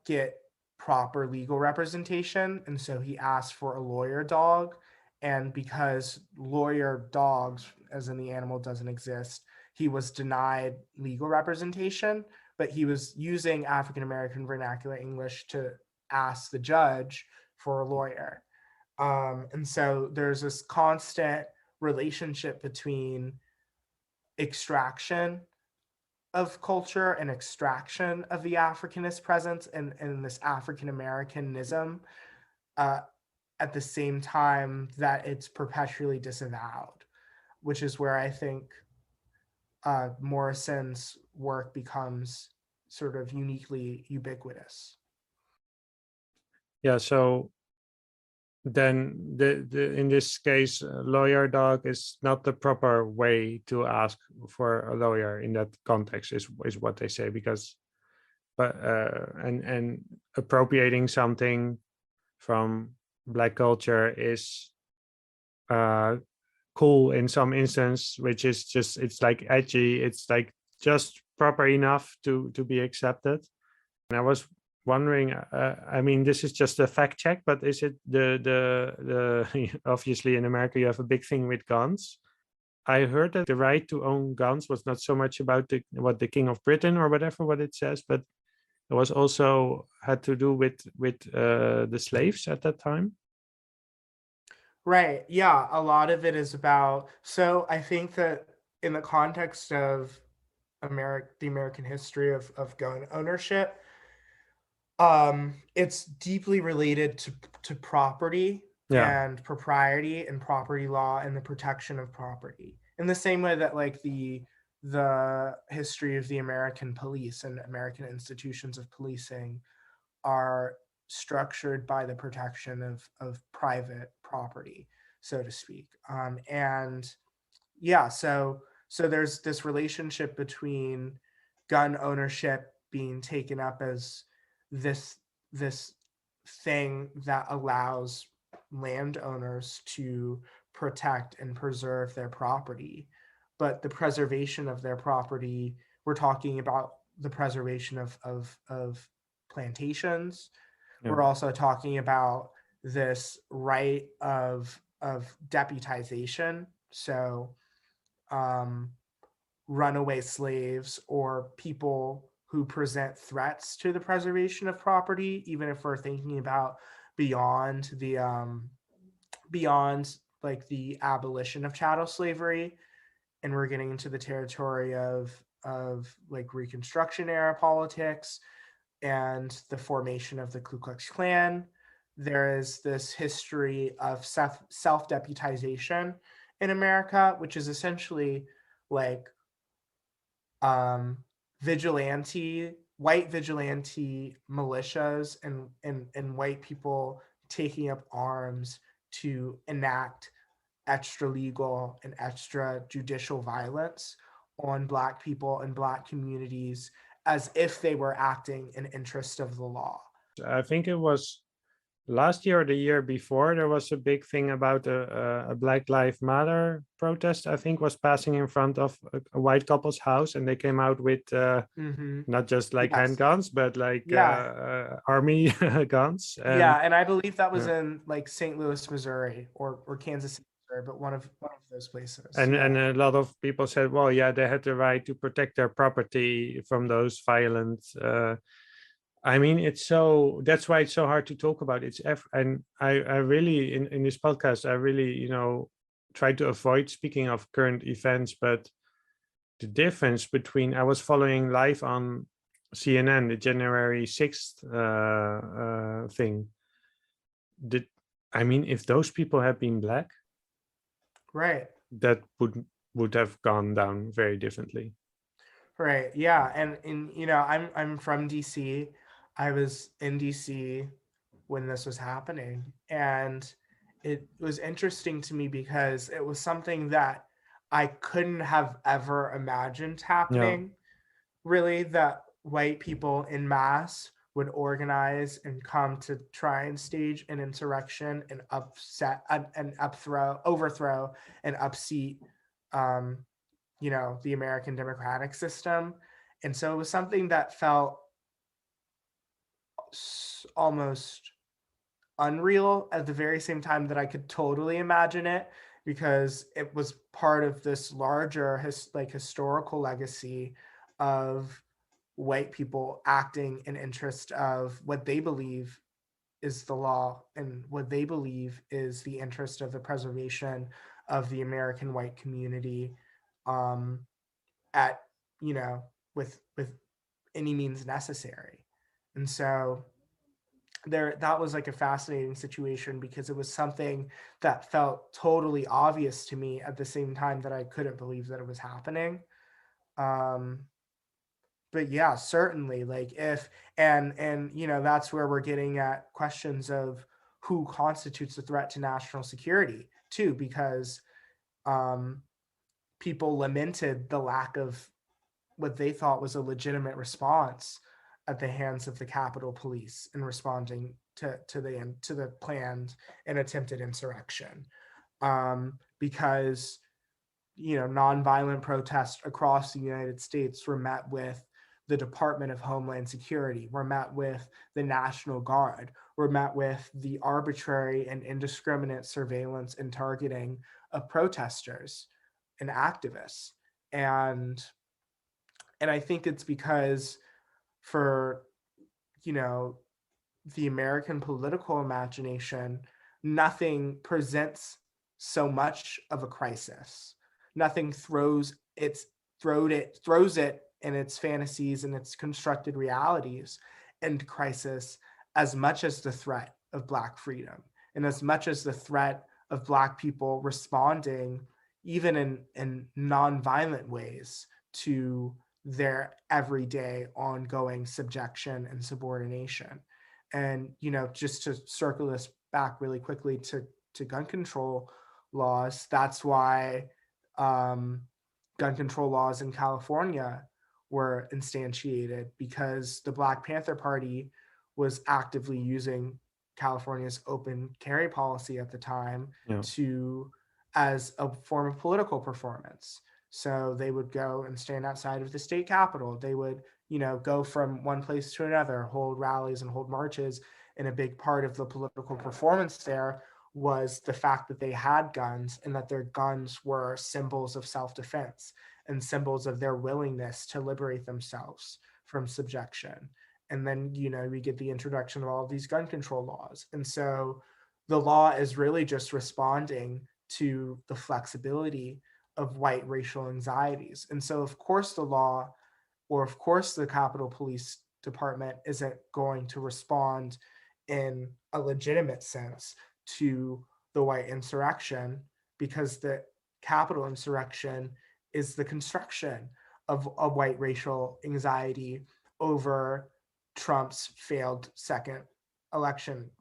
get proper legal representation, and so he asked for a lawyer dog. And because lawyer dogs, as in the animal, doesn't exist, he was denied legal representation. But he was using African American vernacular English to ask the judge for a lawyer. And so there's this constant relationship between extraction of culture and extraction of the Africanist presence and this African Americanism, uh, at the same time that it's perpetually disavowed, which is where I think Morrison's work becomes sort of uniquely ubiquitous. Yeah. So then in this case, lawyer dog is not the proper way to ask for a lawyer in that context, is what they say, because but and appropriating something from Black culture is cool in some instance, which is just, it's like edgy, it's like just proper enough to be accepted. And I was wondering, I mean, this is just a fact check, but is it the obviously in America you have a big thing with guns. I heard that the right to own guns was not so much about what the King of Britain or whatever what it says, but It was also had to do with the slaves at that time. Right. Yeah. A lot of it is about. So I think that in the context of the American history of gun ownership, it's deeply related to property Yeah, and propriety and property law and the protection of property. In the same way that like the history of the American police and American institutions of policing are structured by the protection of private property, so to speak. And yeah, so there's this relationship between gun ownership being taken up as this this thing that allows landowners to protect and preserve their property, but the preservation of their property, we're talking about the preservation of plantations. yeah, We're also talking about this right of deputization. So um, runaway slaves or people who present threats to the preservation of property, even if we're thinking about beyond beyond like the abolition of chattel slavery, and we're getting into the territory of like Reconstruction era politics and the formation of the Ku Klux Klan. There is this history of self deputization in America, which is essentially like um, white vigilante militias and white people taking up arms to enact extra legal and extra judicial violence on Black people and Black communities as if they were acting in interest of the law. I think it was last year or the year before, there was a big thing about a Black Lives Matter protest, I think, was passing in front of a white couple's house, and they came out with Mm-hmm. not just like Yes. handguns, but like Yeah. army guns. Yeah, and I believe that was Yeah. in like St. Louis, Missouri, or Kansas City, Missouri, but one of those places. And Yeah. a lot of people said, well, yeah, they had the right to protect their property from those violent. I mean, it's so that's why it's so hard to talk about. And I really in this podcast I really try to avoid speaking of current events, but the difference between I was following live on CNN the January 6th thing. Did I mean if those people had been Black, Right. that would have gone down very differently. Right. Yeah. And I'm from DC. I was in DC when this was happening. And it was interesting to me because it was something that I couldn't have ever imagined Yeah. happening, really, that white people in mass would organize and come to try and stage an insurrection and overthrow and upseat um, the American democratic system. And so it was something that felt almost unreal at the very same time that I could totally imagine it, because it was part of this larger historical legacy of white people acting in interest of what they believe is the law and what they believe is the interest of the preservation of the American white community, um, at you know with any means necessary. And so that was like a fascinating situation because it was something that felt totally obvious to me at the same time that I couldn't believe that it was happening. um but yeah, certainly, like if and that's where we're getting at questions of who constitutes a threat to national security too, because um people lamented the lack of what they thought was a legitimate response at the hands of the Capitol Police in responding to the planned and attempted insurrection. Because nonviolent protests across the United States were met with the Department of Homeland Security, were met with the National Guard, were met with the arbitrary and indiscriminate surveillance and targeting of protesters and activists. And I think it's because for the American political imagination, nothing presents so much of a crisis. Nothing throws it in its fantasies and its constructed realities into crisis as much as the threat of Black freedom and as much as the threat of Black people responding, even in nonviolent ways, to their everyday ongoing subjection and subordination. And just to circle this back really quickly to gun control laws, that's why gun control laws in California were instantiated, because the Black Panther Party was actively using California's open carry policy at the time as a form of political performance. So they would go and stand outside of the state capitol. They would, go from one place to another, hold rallies and hold marches. And a big part of the political performance there was the fact that they had guns and that their guns were symbols of self-defense and symbols of their willingness to liberate themselves from subjection. And then, we get the introduction of all of these gun control laws. And so the law is really just responding to the flexibility of white racial anxieties. And so, of course, the law, or of course, the Capitol Police Department isn't going to respond in a legitimate sense to the white insurrection, because the Capitol insurrection is the construction of a white racial anxiety over Trump's failed second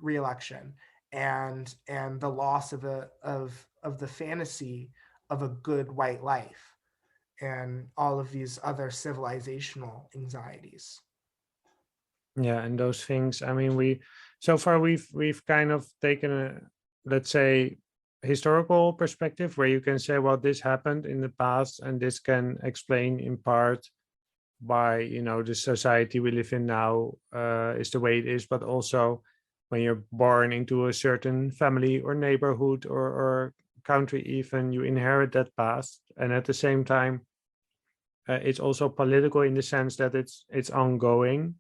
re-election, and the loss of the fantasy of a good white life, and all of these other civilizational anxieties. Yeah, and those things. I mean, we've kind of taken a, let's say, historical perspective where you can say, well, this happened in the past, and this can explain in part why the society we live in now is the way it is. But also, when you're born into a certain family or neighborhood or country, even, you inherit that past, and at the same time, it's also political in the sense that it's ongoing.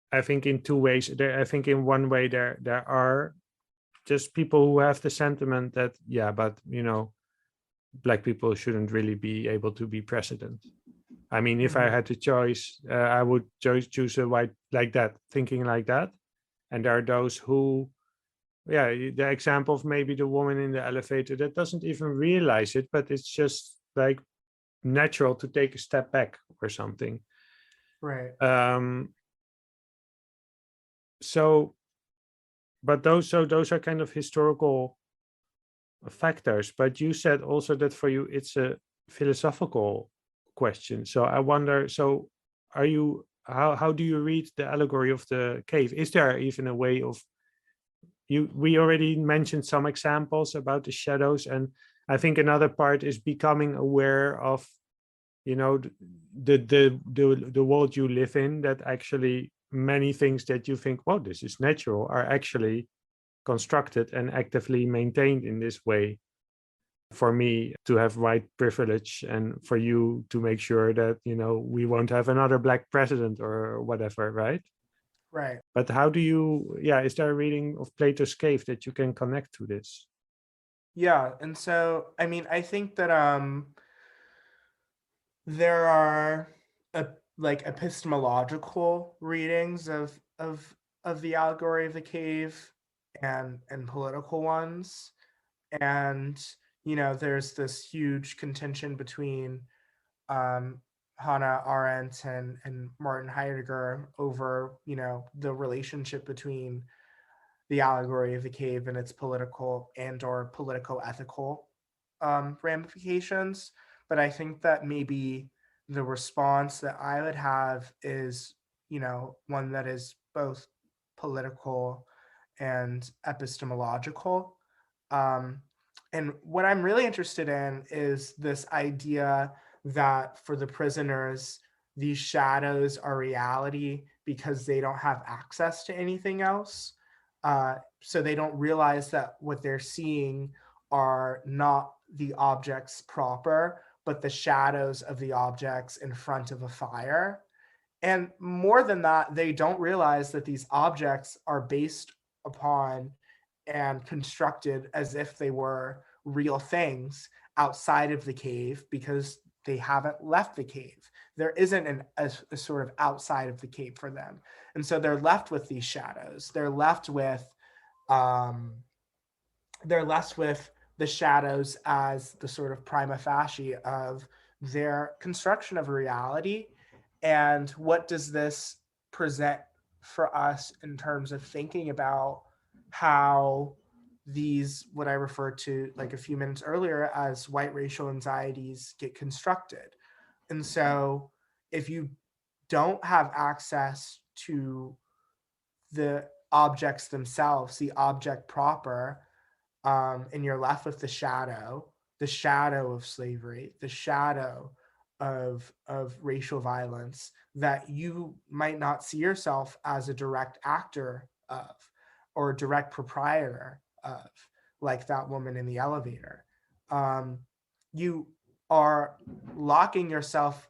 I think in two ways. I think in one way there are just people who have the sentiment that, yeah, but Black people shouldn't really be able to be president. I mean, if I had the choice, I would choose a white like that, thinking like that. And there are those who, yeah, the example of maybe the woman in the elevator that doesn't even realize it, but it's just like natural to take a step back or something. Right. But those are kind of historical factors. But you said also that for you it's a philosophical question. So I wonder, so how do you read the allegory of the cave? Is there even a way of we already mentioned some examples about the shadows, and I think another part is becoming aware of the world you live in, that actually many things that you think, well, this is natural, are actually constructed and actively maintained in this way. For me to have white privilege, and for you to make sure that we won't have another Black president or whatever, right? Right. But how do you, is there a reading of Plato's Cave that you can connect to this? Yeah, and so I mean, I think that there are epistemological readings of the allegory of the cave, and political ones. And there's this huge contention between Hannah Arendt and Martin Heidegger over the relationship between the allegory of the cave and its political and or political ethical ramifications. But I think that maybe the response that I would have is one that is both political and epistemological. And what I'm really interested in is this idea that for the prisoners, these shadows are reality because they don't have access to anything else. So they don't realize that what they're seeing are not the objects proper, but the shadows of the objects in front of a fire. And more than that, they don't realize that these objects are based upon and constructed as if they were real things outside of the cave, because they haven't left the cave. There isn't a sort of outside of the cave for them. And so they're left with these shadows. Um, they're left with the shadows as the sort of prima facie of their construction of reality. And what does this present for us in terms of thinking about how these, what I referred to like a few minutes earlier as white racial anxieties, get constructed? And so if you don't have access to the objects themselves, the object proper, and you're left with the shadow of slavery, the shadow of racial violence that you might not see yourself as a direct actor of or a direct proprietor of, like that woman in the elevator. You are locking yourself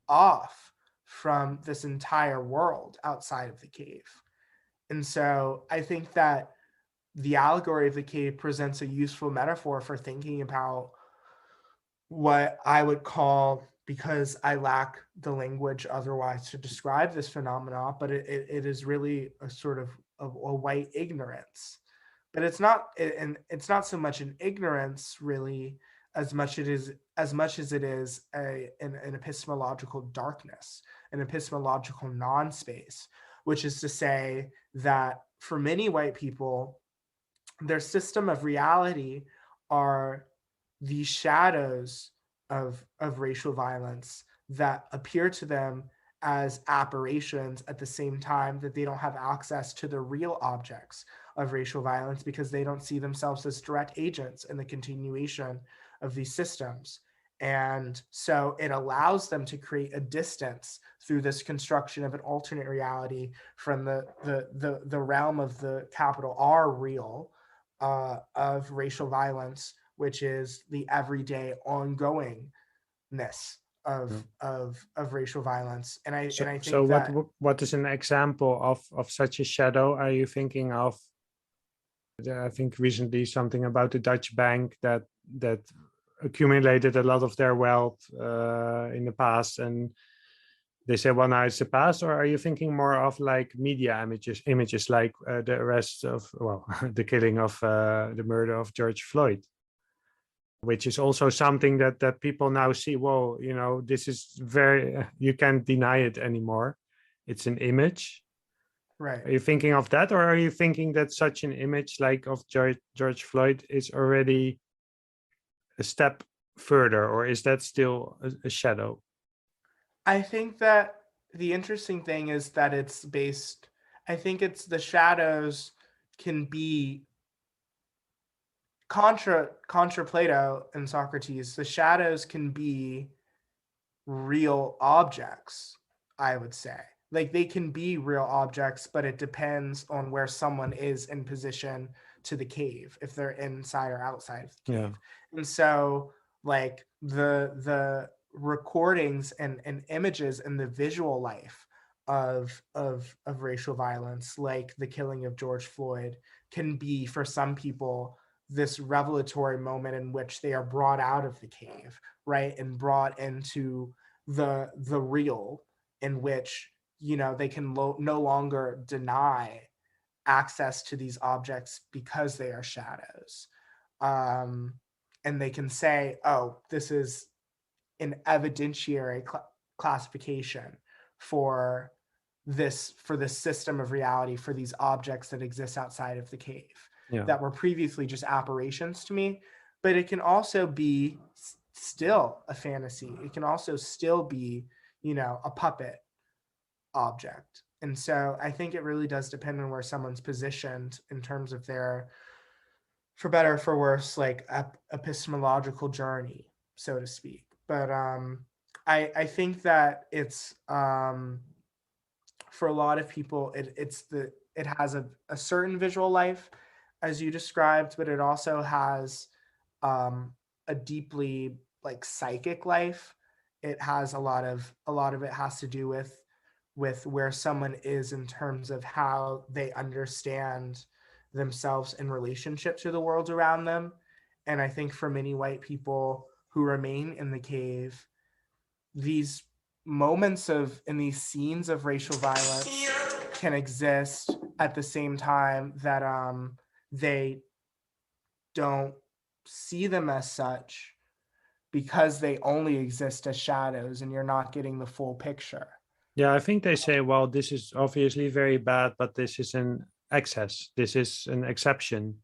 off from this entire world outside of the cave. And so I think that the allegory of the cave presents a useful metaphor for thinking about what I would call, because I lack the language otherwise to describe this phenomenon, but it is really a sort of a white ignorance. But it's not, and it's not so much an ignorance really, as much as it is an epistemological darkness, an epistemological non-space, which is to say that for many white people, their system of reality are these shadows of racial violence that appear to them as aberrations, at the same time that they don't have access to the real objects of racial violence, because they don't see themselves as direct agents in the continuation of these systems. And so it allows them to create a distance through this construction of an alternate reality from the realm of the capital R real, of racial violence, which is the everyday ongoingness of racial violence. And I think so that what is an example of such a shadow? Are you thinking of? I think recently something about the Dutch bank that accumulated a lot of their wealth in the past, and they say, well, now it's the past. Or are you thinking more of like media images like the arrest of, well, the killing of the murder of George Floyd, which is also something that people now see, whoa, you know, this is very, you can't deny it anymore. It's an image. right. Are you thinking of that, or are you thinking that such an image like of George Floyd is already a step further, or is that still a shadow? I think that the interesting thing is that it's based, I think it's the shadows can be contra Plato and Socrates, the shadows can be real objects, I would say. Like they can be real objects, but it depends on where someone is in position to the cave, if they're inside or outside of the cave. Yeah. And so like the recordings and images and the visual life of racial violence, like the killing of George Floyd, can be for some people this revelatory moment in which they are brought out of the cave, right, and brought into the real, in which, you know, they can no longer deny access to these objects because they are shadows, and they can say, oh, this is an evidentiary classification for this system of reality, for these objects that exist outside of the cave, that were previously just apparitions to me. But it can also be still a fantasy. It can also still be, you know, a puppet object. And so I think it really does depend on where someone's positioned in terms of their, for better or for worse, like epistemological journey, so to speak. But I think that it's for a lot of people, it has a certain visual life, as you described, but it also has a deeply like psychic life. It has a lot of it has to do with where someone is in terms of how they understand themselves in relationship to the world around them. And I think for many white people who remain in the cave, these moments of and these scenes of racial violence can exist at the same time that they don't see them as such, because they only exist as shadows and you're not getting the full picture. Yeah, I think they say, well, this is obviously very bad, but this is an excess. This is an exception,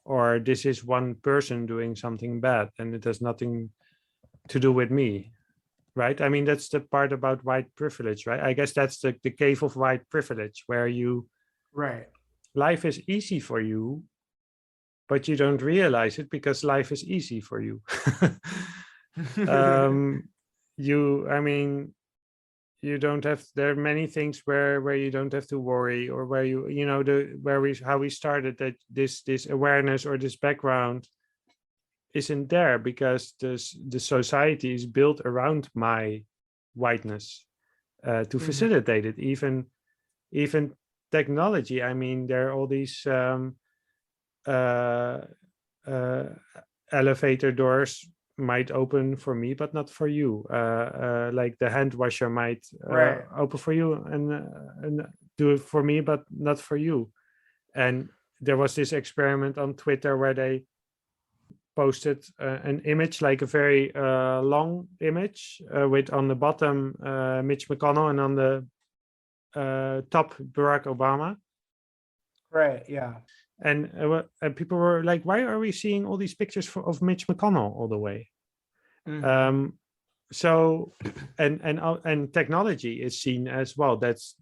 or this is one person doing something bad, and it has nothing to do with me, right? I mean, that's the part about white privilege, right? I guess that's the cave of white privilege, where Right. life is easy for you, but you don't realize it because life is easy for you. um, I mean, you don't have, there are many things where you don't have to worry, or where how we started, that this awareness or this background isn't there because the society is built around my whiteness to facilitate it. Even technology, I mean, there are all these uh, uh, elevator doors might open for me but not for you, like the hand washer might Right. open for you and do it for me but not for you. And there was this experiment on Twitter where they posted an image, like a very long image, with on the bottom Mitch McConnell and on the top Barack Obama. Right. Yeah. And people were like, why are we seeing all these pictures of Mitch McConnell all the way? So and technology is seen as, well, that's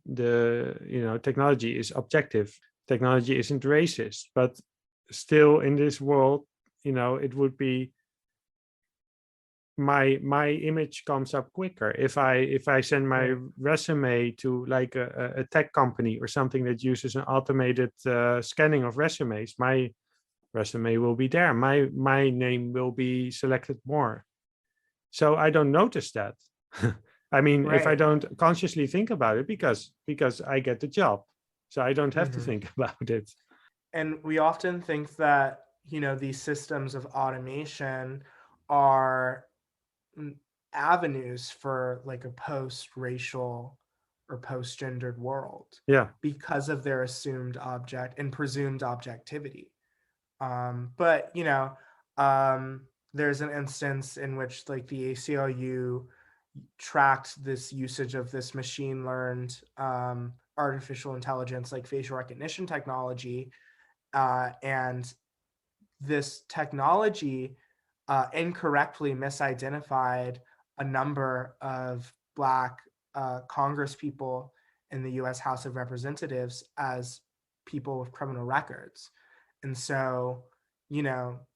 technology is objective, technology isn't racist, but still in this world, it would be my image comes up quicker if I send my resume to like a tech company or something that uses an automated scanning of resumes. My resume will be there, my name will be selected more. So I don't notice that. I mean, if I don't consciously think about it, because I get the job, so I don't have to think about it. And we often think that, these systems of automation are avenues for like a post-racial or post-gendered world, Yeah, because of their assumed object and presumed objectivity. But there's an instance in which like the ACLU tracked this usage of this machine learned artificial intelligence, like facial recognition technology, and this technology incorrectly misidentified a number of Black Congress people in the US House of Representatives as people with criminal records. And so,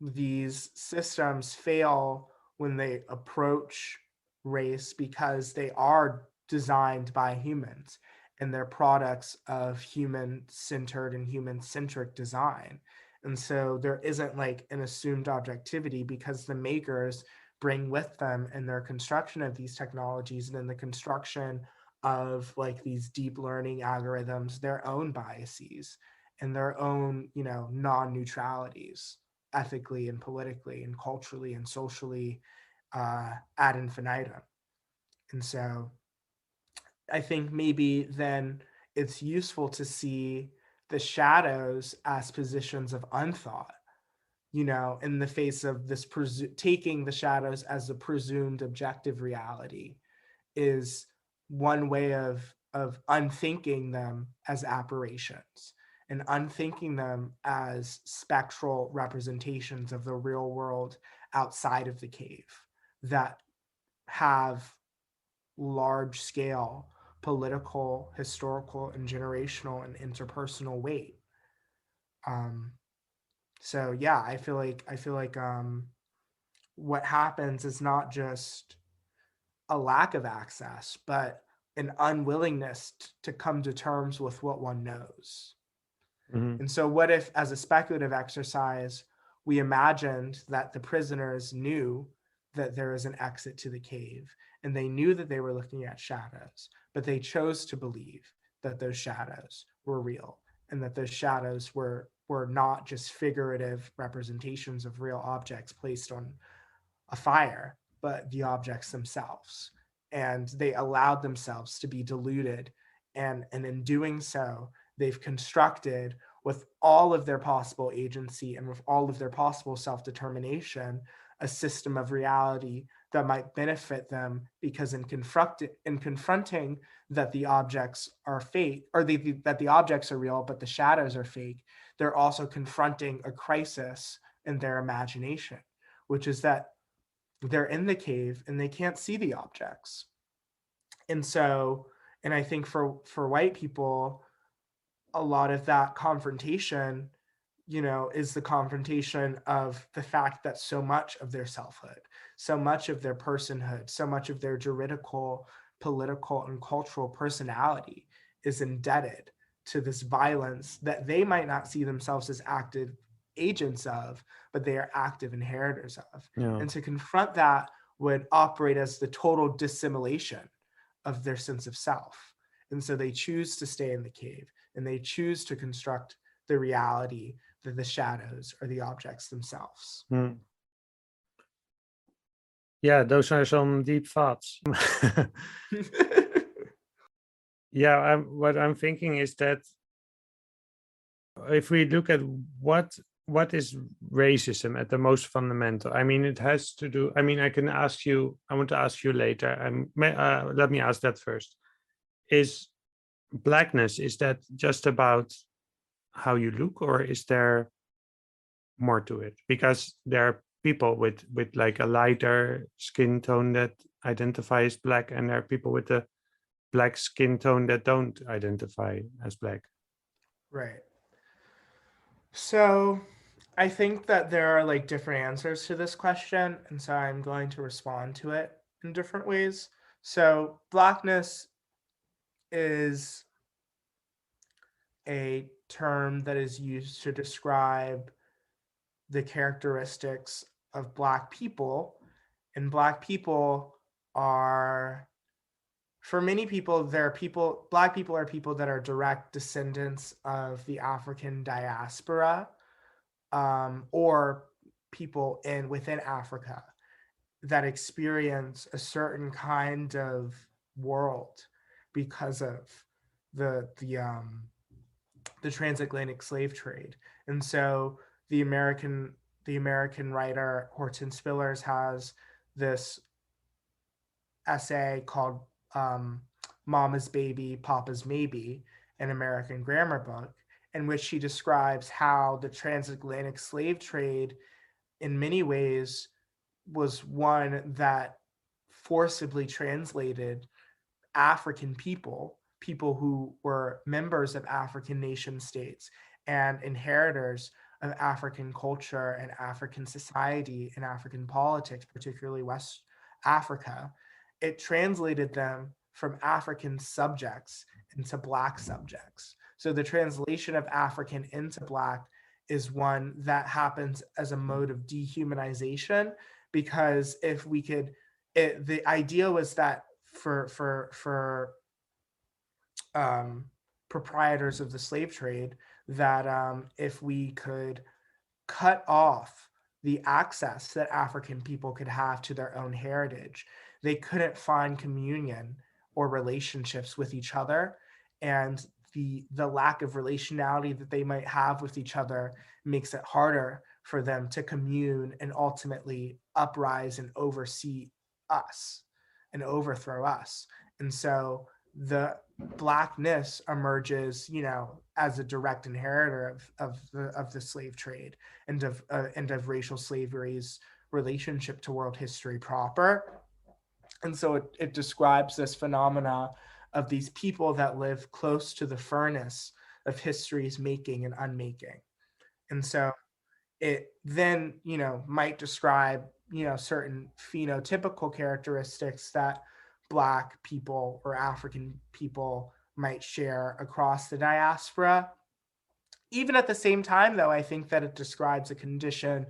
these systems fail when they approach race because they are designed by humans and they're products of human-centered and human-centric design. And so there isn't like an assumed objectivity because the makers bring with them in their construction of these technologies and in the construction of like these deep learning algorithms, their own biases and their own, non-neutralities, ethically and politically and culturally and socially, ad infinitum. And so I think maybe then it's useful to see the shadows as positions of unthought, in the face of this taking the shadows as a presumed objective reality is one way of unthinking them as apparitions and unthinking them as spectral representations of the real world outside of the cave that have large scale political, historical, and generational and interpersonal weight. So yeah, I feel like what happens is not just a lack of access, but an unwillingness to come to terms with what one knows. And so what if, as a speculative exercise, we imagined that the prisoners knew that there is an exit to the cave, and they knew that they were looking at shadows, but they chose to believe that those shadows were real, and that those shadows were not just figurative representations of real objects placed on a fire, but the objects themselves. And they allowed themselves to be deluded. And in doing so, they've constructed, with all of their possible agency and with all of their possible self-determination, a system of reality that might benefit them, because in confronting that the objects are fake, or that the objects are real but the shadows are fake, they're also confronting a crisis in their imagination, which is that they're in the cave and they can't see the objects. And so, and I think for white people, a lot of that confrontation, is the confrontation of the fact that so much of their selfhood, so much of their personhood, so much of their juridical, political, and cultural personality is indebted to this violence that they might not see themselves as active agents of, but they are active inheritors of. Yeah. And to confront that would operate as the total dissimulation of their sense of self. And so they choose to stay in the cave, and they choose to construct the reality that the shadows are the objects themselves. Yeah, those are some deep thoughts. Yeah, what I'm thinking is that if we look at what is racism at the most fundamental, I mean, it has to do, I mean, I want to ask you later, let me ask that first. Is blackness, is that just about how you look, or is there more to it? Because there are people with like a lighter skin tone that identify as black, and there are people with a black skin tone that don't identify as black. Right. So I think that there are like different answers to this question, and so I'm going to respond to it in different ways. So blackness is a term that is used to describe the characteristics of Black people, and Black people are, for many people, Black people are people that are direct descendants of the African diaspora, or people within Africa that experience a certain kind of world because of the transatlantic slave trade. And so the American writer Horton Spillers has this essay called Mama's Baby, Papa's Maybe, an American grammar book, in which she describes how the transatlantic slave trade in many ways was one that forcibly translated African people who were members of African nation states and inheritors of African culture and African society and African politics, particularly West Africa. It translated them from African subjects into Black subjects. So the translation of African into Black is one that happens as a mode of dehumanization, because if we could, the idea was that for proprietors of the slave trade, that if we could cut off the access that African people could have to their own heritage, they couldn't find communion or relationships with each other. And the lack of relationality that they might have with each other makes it harder for them to commune and ultimately uprise and oversee us and overthrow us. And so the Blackness emerges, as a direct inheritor of the slave trade and of racial slavery's relationship to world history proper. And so it describes this phenomena of these people that live close to the furnace of history's making and unmaking. And so it then, might describe, certain phenotypical characteristics that Black people or African people might share across the diaspora. Even at the same time, though, I think that it describes a condition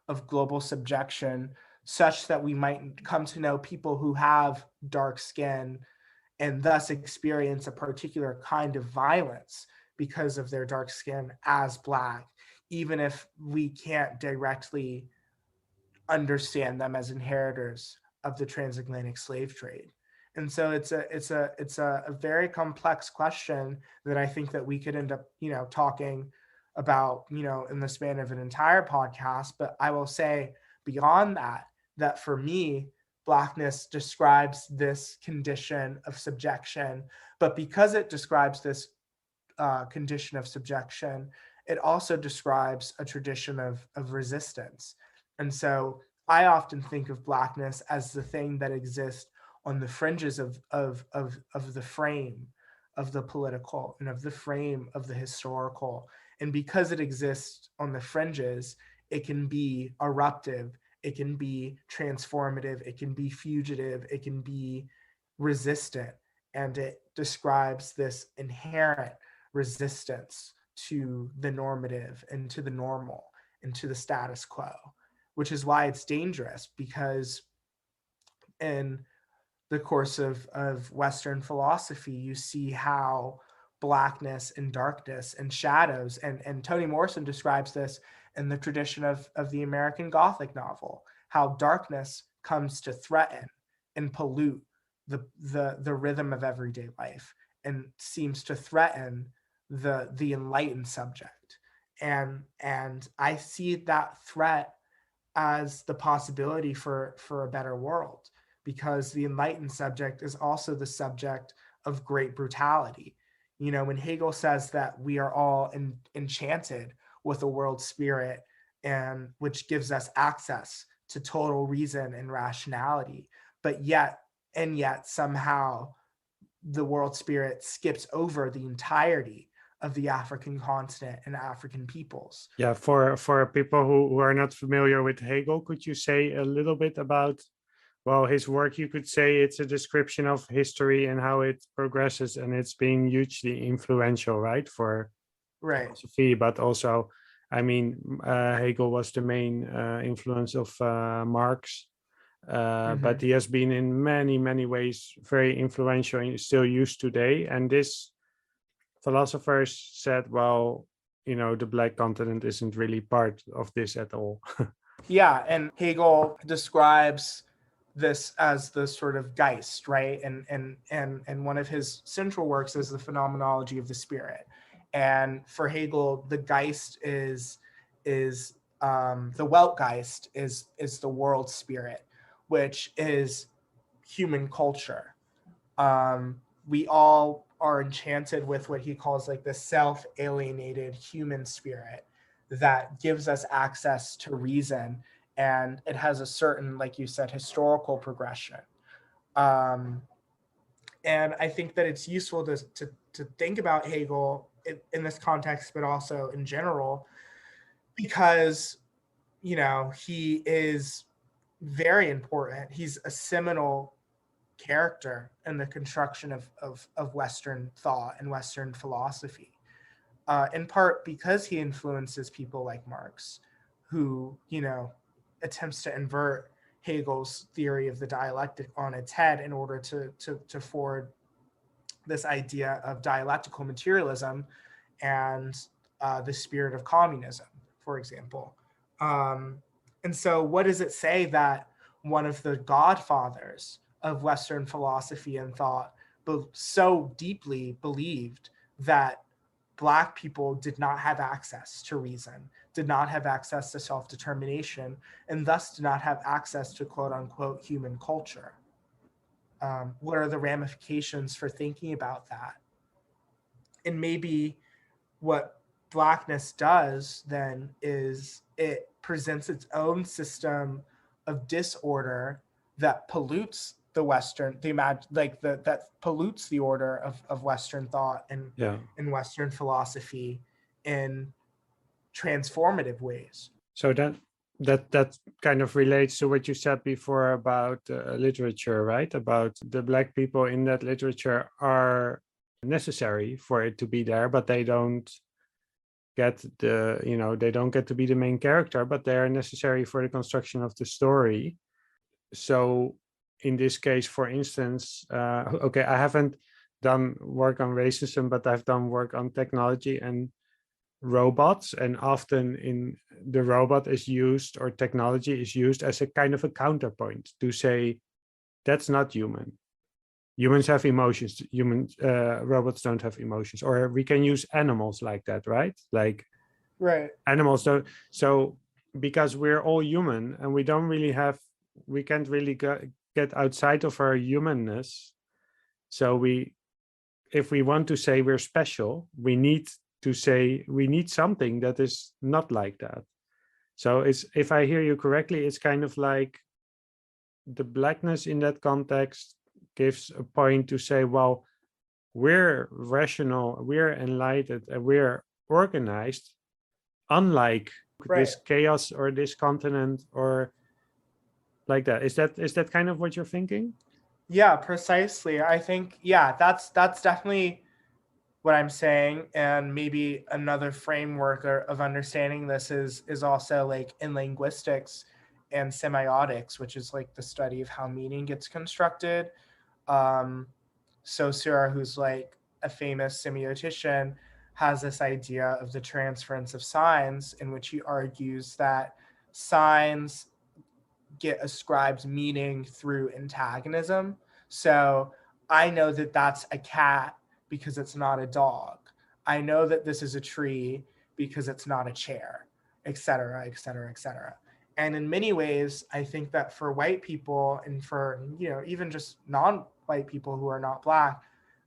of global subjection such that we might come to know people who have dark skin and thus experience a particular kind of violence because of their dark skin as Black, even if we can't directly understand them as inheritors of the transatlantic slave trade. And so it's a very complex question that I think that we could end up, talking about, in the span of an entire podcast. But I will say beyond that, that for me, Blackness describes this condition of subjection. But because it describes this condition of subjection, it also describes a tradition of resistance. And so I often think of Blackness as the thing that exists on the fringes of the frame of the political and of the frame of the historical. And because it exists on the fringes, it can be eruptive, it can be transformative, it can be fugitive, it can be resistant. And it describes this inherent resistance to the normative and to the normal and to the status quo, which is why it's dangerous, because in the course of Western philosophy, you see how Blackness and darkness and shadows, and Toni Morrison describes this in the tradition of the American Gothic novel, how darkness comes to threaten and pollute the rhythm of everyday life and seems to threaten the enlightened subject. And I see that threat as the possibility for a better world, because the enlightened subject is also the subject of great brutality. When Hegel says that we are all enchanted with a world spirit, and which gives us access to total reason and rationality, but yet somehow the world spirit skips over the entirety of the African continent and African peoples. Yeah, for people who are not familiar with Hegel, could you say a little bit about, well, his work? You could say it's a description of history and how it progresses, and it's been hugely influential, right, for philosophy, but also, I mean, Hegel was the main influence of Marx, but he has been in many ways very influential and still used today. And this philosophers said, well, the Black continent isn't really part of this at all. Yeah, and Hegel describes this as the sort of Geist, right? And one of his central works is the Phenomenology of the Spirit. And for Hegel, the Geist is the Weltgeist is the world spirit, which is human culture. We all are enchanted with what he calls like the self-alienated human spirit that gives us access to reason, and it has a certain, like you said, historical progression. And I think that it's useful to think about Hegel in this context, but also in general, because he is very important. He's a seminal character in the construction of Western thought and Western philosophy, in part because he influences people like Marx, who attempts to invert Hegel's theory of the dialectic on its head in order to forward this idea of dialectical materialism and the spirit of communism, for example. And so what does it say that one of the godfathers of Western philosophy and thought so deeply believed that Black people did not have access to reason, did not have access to self-determination, and thus did not have access to quote unquote human culture? What are the ramifications for thinking about that? And maybe what Blackness does then is it presents its own system of disorder that pollutes the Western, that pollutes the order of Western thought and Western philosophy in transformative ways. So that kind of relates to what you said before about literature, right? About the Black people in that literature are necessary for it to be there, but they don't get they don't get to be the main character, but they are necessary for the construction of the story. so in this case, for instance, okay, I haven't done work on racism, but I've done work on technology and robots, and often in the robot is used, or technology is used as a kind of a counterpoint to say that's not human. Humans have emotions. Robots don't have emotions. Or we can use animals like that, right? Like Right. animals don't. So because we're all human and we can't really get outside of our humanness. So if we want to say we're special, we need something that is not like that. So if I hear you correctly, it's kind of like the blackness in that context gives a point to say, well, we're rational, we're enlightened, and we're organized, unlike this Right. chaos or this continent or like that. Is that kind of what you're thinking? Yeah, precisely. I think, yeah, that's definitely what I'm saying. And maybe another framework of understanding this is also like in linguistics and semiotics, which is like the study of how meaning gets constructed. Um, Saussure, who's like a famous semiotician, has this idea of the transference of signs, in which he argues that signs get ascribed meaning through antagonism. So I know that that's a cat because it's not a dog. I know that this is a tree because it's not a chair, et cetera, et cetera, et cetera. And in many ways, I think that for white people and for, even just non-white people who are not Black,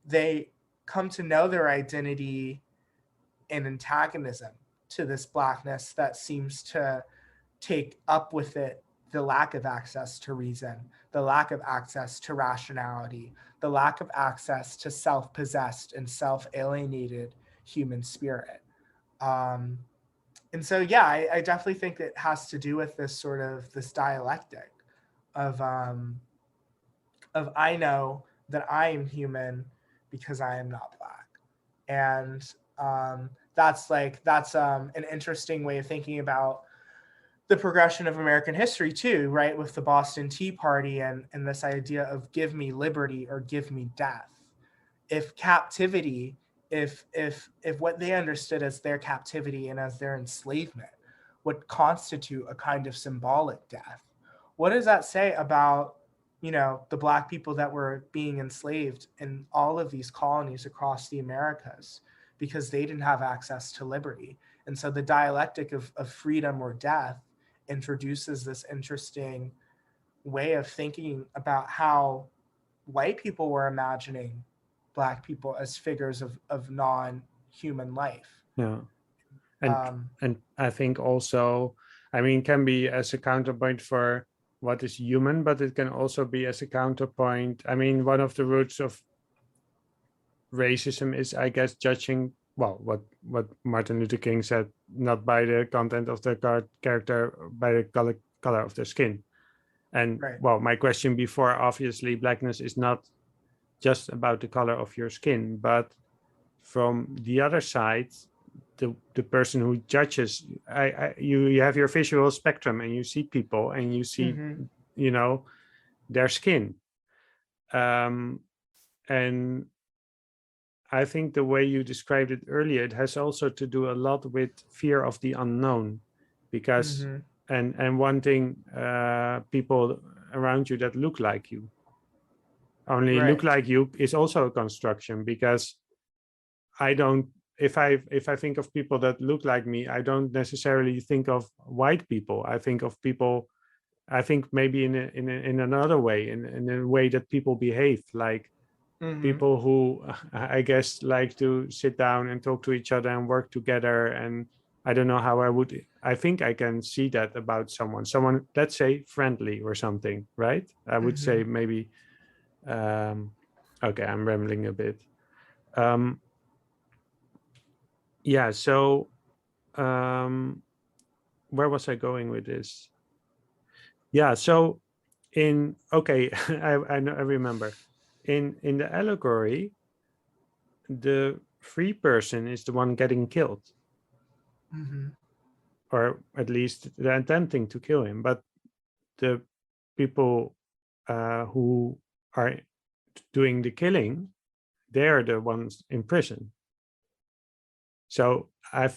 they come to know their identity in antagonism to this Blackness that seems to take up with it the lack of access to reason, the lack of access to rationality, the lack of access to self-possessed and self-alienated human spirit. Um, and so, yeah, I definitely think it has to do with this dialectic of I know that I am human because I am not Black, and that's an interesting way of thinking about the progression of American history too, right? With the Boston Tea Party and this idea of give me liberty or give me death. If captivity, if what they understood as their captivity and as their enslavement would constitute a kind of symbolic death, what does that say about the Black people that were being enslaved in all of these colonies across the Americas because they didn't have access to liberty? And so the dialectic of freedom or death introduces this interesting way of thinking about how white people were imagining Black people as figures of non-human life. Yeah. and Um, and I think also, I mean, can be as a counterpoint for what is human, but it can also be as a counterpoint. I mean, one of the roots of racism is, I guess, judging, well, what Martin Luther King said, not by the content of the character, by the color of their skin. And right. well, my question before, obviously, blackness is not just about the color of your skin, but from the other side, the person who judges, you have your visual spectrum, and you see people, and you see, Mm-hmm. their skin, and I think the way you described it earlier, it has also to do a lot with fear of the unknown, because Mm-hmm. and wanting people around you that look like you. Only look Right. like you is also a construction, because I don't. If I think of people that look like me, I don't necessarily think of white people. I think of people. I think maybe in another way, in a way that people behave, like Mm-hmm. people who I guess like to sit down and talk to each other and work together. And I don't know how I think I can see that about someone, let's say friendly or something, right? I would Mm-hmm. say maybe, okay, I'm rambling a bit. Um, yeah, so where was I going with this? Yeah, so okay, I remember. In the allegory, the free person is the one getting killed, Mm-hmm. or at least they're attempting to kill him. But the people who are doing the killing, they're the ones in prison. So I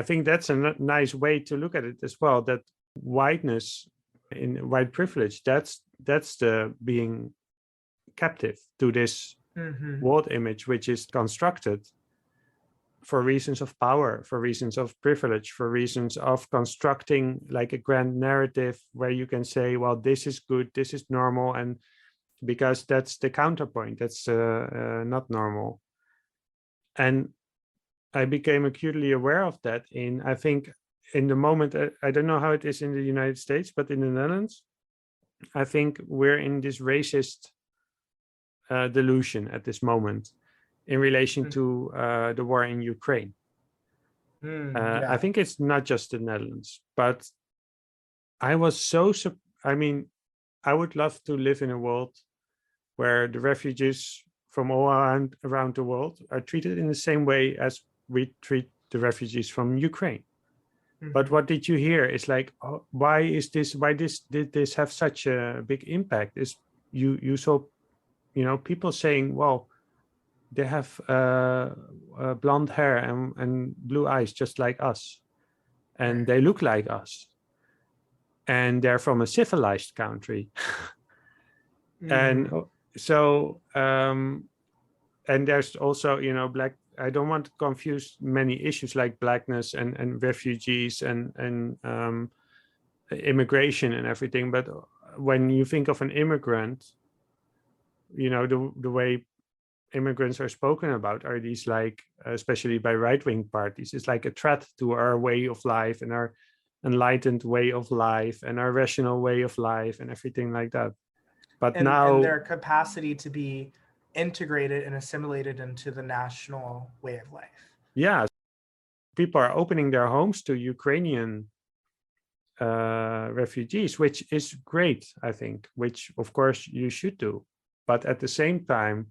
think that's a nice way to look at it as well, that whiteness, in white privilege, that's the being captive to this world image, which is constructed for reasons of power, for reasons of privilege, for reasons of constructing like a grand narrative where you can say, well, this is good, this is normal, and because that's the counterpoint, that's not normal. And I became acutely aware of that I think in the moment, I don't know how it is in the United States, but in the Netherlands, I think we're in this racist delusion at this moment in relation to the war in Ukraine. Yeah. I think it's not just the Netherlands, but I was I mean, I would love to live in a world where the refugees from all around the world are treated in the same way as we treat the refugees from Ukraine. But what did you hear? It's like, oh, why did this have such a big impact? Is you saw, people saying, well, they have blonde hair and blue eyes just like us, and they look like us, and they're from a civilized country. And so and there's also, black, I don't want to confuse many issues like blackness and refugees and immigration and everything, but when you think of an immigrant, the way immigrants are spoken about are these, like, especially by right-wing parties, it's like a threat to our way of life and our enlightened way of life and our rational way of life and everything like that. But now, and their capacity to be integrated and assimilated into the national way of life. Yeah, people are opening their homes to Ukrainian refugees, which is great, I think, which of course you should do. But at the same time,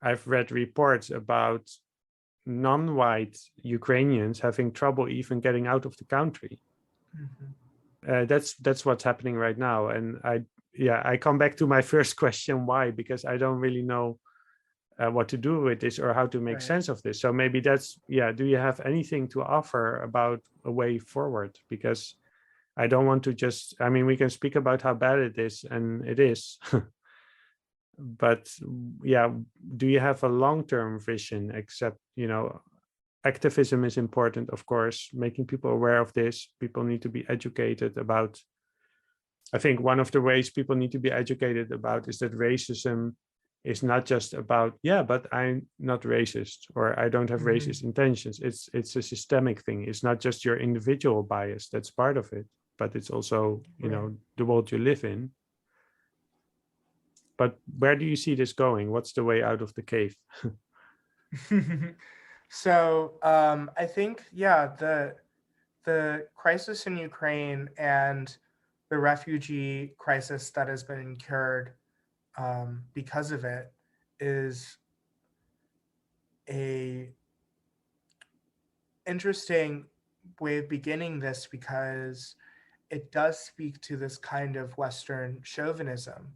I've read reports about non-white Ukrainians having trouble even getting out of the country. That's what's happening right now. And I come back to my first question, why? Because I don't really know what to do with this or how to make sense of this. So maybe do you have anything to offer about a way forward? Because I don't want to we can speak about how bad it is, and it is. But do you have a long-term vision? Except, activism is important, of course, making people aware of this. People need to be educated about, I think one of the ways people need to be educated about is that racism is not just about, but I'm not racist, or I don't have racist intentions. It's a systemic thing. It's not just your individual bias, that's part of it, but it's also, the world you live in. But where do you see this going? What's the way out of the cave? So I think, the crisis in Ukraine and the refugee crisis that has been incurred because of it is a interesting way of beginning this, because it does speak to this kind of Western chauvinism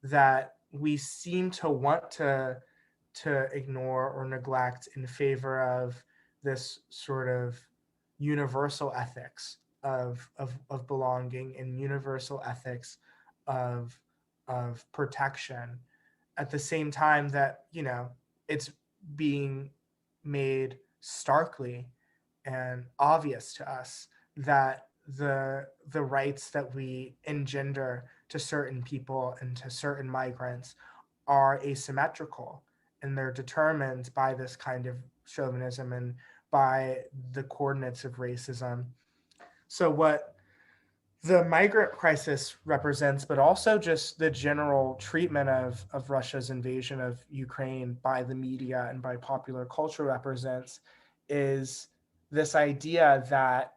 that we seem to want to ignore or neglect in favor of this sort of universal ethics of belonging and universal ethics of protection, at the same time that it's being made starkly and obvious to us that the rights that we engender to certain people and to certain migrants are asymmetrical, and they're determined by this kind of chauvinism and by the coordinates of racism. So what the migrant crisis represents, but also just the general treatment of Russia's invasion of Ukraine by the media and by popular culture represents, is this idea that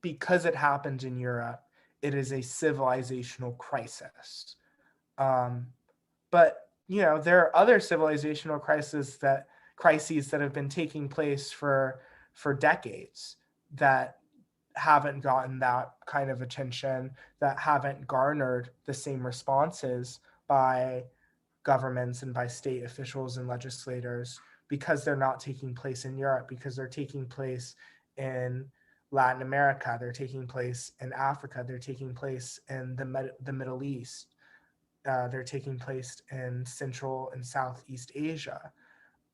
because it happened in Europe, it is a civilizational crisis. But there are other civilizational crises that have been taking place for decades that haven't gotten that kind of attention, that haven't garnered the same responses by governments and by state officials and legislators, because they're not taking place in Europe, because they're taking place in Latin America, they're taking place in Africa, they're taking place in the Middle East, they're taking place in Central and Southeast Asia.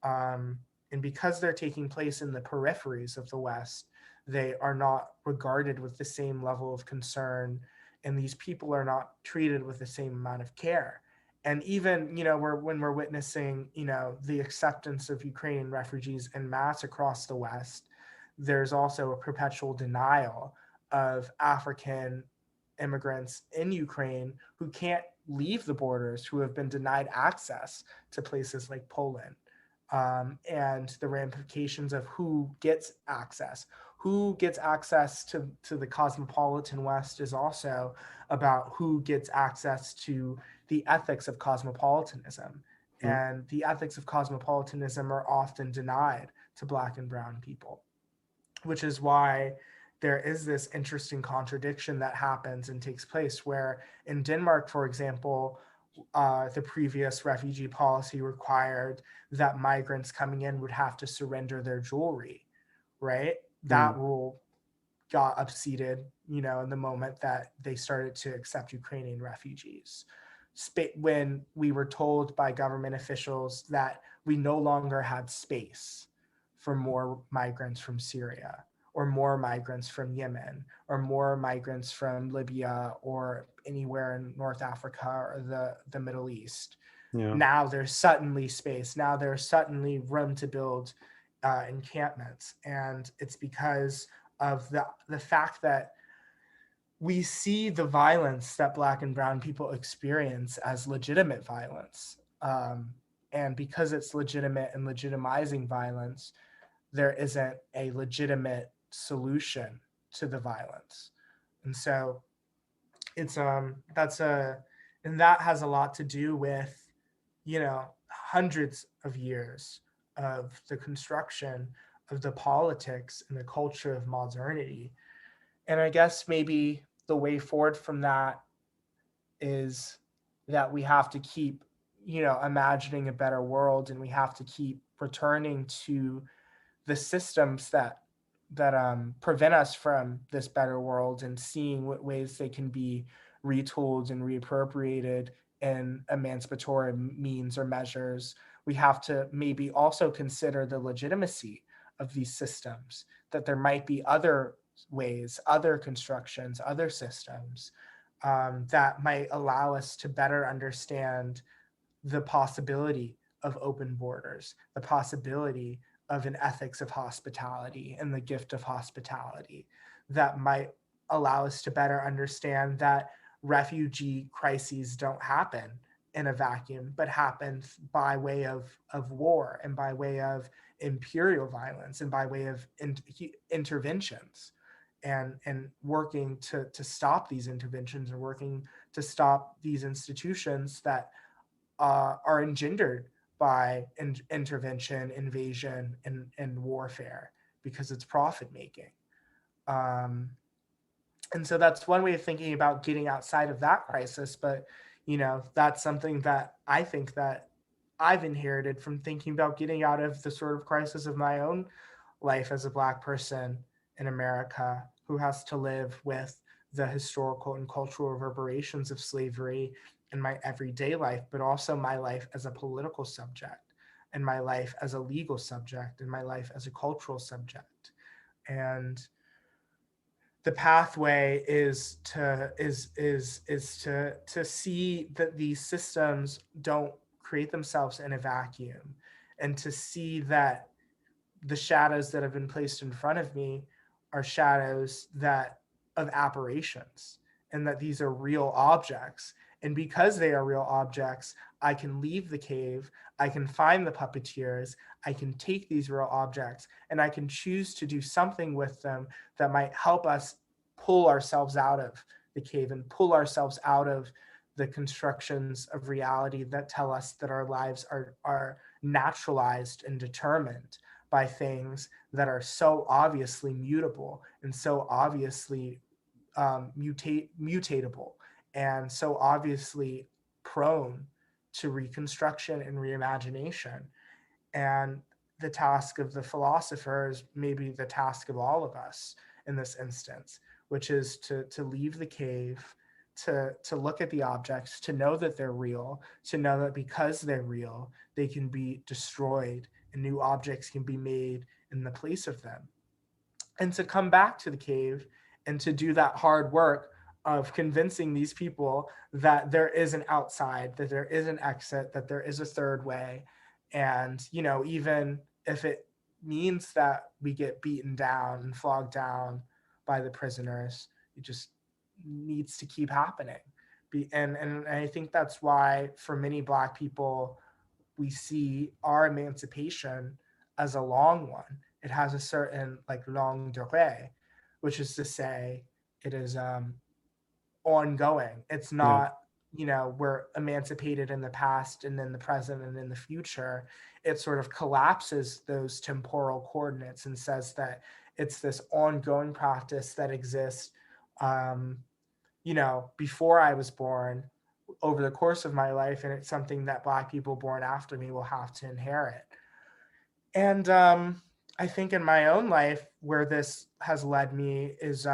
And because they're taking place in the peripheries of the West, they are not regarded with the same level of concern, and these people are not treated with the same amount of care. And even, when we're witnessing, the acceptance of Ukrainian refugees en masse across the West, there's also a perpetual denial of African immigrants in Ukraine who can't leave the borders, who have been denied access to places like Poland. And the ramifications of who gets access. Who gets access to the cosmopolitan West is also about who gets access to the ethics of cosmopolitanism. And the ethics of cosmopolitanism are often denied to Black and brown people, which is why there is this interesting contradiction that happens and takes place where in Denmark, for example, the previous refugee policy required that migrants coming in would have to surrender their jewelry, right? That rule got upseated, in the moment that they started to accept Ukrainian refugees. When we were told by government officials that we no longer had space for more migrants from Syria, or more migrants from Yemen, or more migrants from Libya, or anywhere in North Africa or the Middle East. Yeah. Now there's suddenly space. Now there's suddenly room to build encampments. And it's because of the fact that we see the violence that Black and brown people experience as legitimate violence. And because it's legitimate and legitimizing violence, there isn't a legitimate solution to the violence. And so it's and that has a lot to do with, hundreds of years of the construction of the politics and the culture of modernity. And I guess maybe the way forward from that is that we have to keep, imagining a better world, and we have to keep returning to the systems that prevent us from this better world, and seeing what ways they can be retooled and reappropriated in emancipatory means or measures. We have to maybe also consider the legitimacy of these systems, that there might be other ways, other constructions, other systems that might allow us to better understand the possibility of open borders, the possibility of an ethics of hospitality and the gift of hospitality, that might allow us to better understand that refugee crises don't happen in a vacuum, but happen by way of war, and by way of imperial violence, and by way of interventions, and working to stop these interventions, and working to stop these institutions that are engendered by intervention, invasion, and warfare, because it's profit making. And so that's one way of thinking about getting outside of that crisis. But, that's something that I think that I've inherited from thinking about getting out of the sort of crisis of my own life as a Black person in America, who has to live with the historical and cultural reverberations of slavery in my everyday life, but also my life as a political subject, and my life as a legal subject, and my life as a cultural subject. And the pathway is to see that these systems don't create themselves in a vacuum, and to see that the shadows that have been placed in front of me are shadows of apparitions, and that these are real objects. And because they are real objects, I can leave the cave, I can find the puppeteers, I can take these real objects, and I can choose to do something with them that might help us pull ourselves out of the cave, and pull ourselves out of the constructions of reality that tell us that our lives are naturalized and determined by things that are so obviously mutable and so obviously mutatable and so obviously prone to reconstruction and reimagination. And the task of the philosophers, maybe the task of all of us in this instance, which is to leave the cave, to look at the objects, to know that they're real, to know that because they're real, they can be destroyed and new objects can be made in the place of them. And to come back to the cave and to do that hard work of convincing these people that there is an outside, that there is an exit, that there is a third way. And, you know, even if it means that we get beaten down and flogged down by the prisoners, it just needs to keep happening. And I think that's why for many Black people, we see our emancipation as a long one. It has a certain like longue durée, which is to say it is ongoing. It's Yeah. not, you know, we're emancipated in the past and in the present and in the future. It sort of collapses those temporal coordinates and says that it's this ongoing practice that exists, you know, before I was born, over the course of my life, and it's something that Black people born after me will have to inherit. And I think in my own life, where this has led me is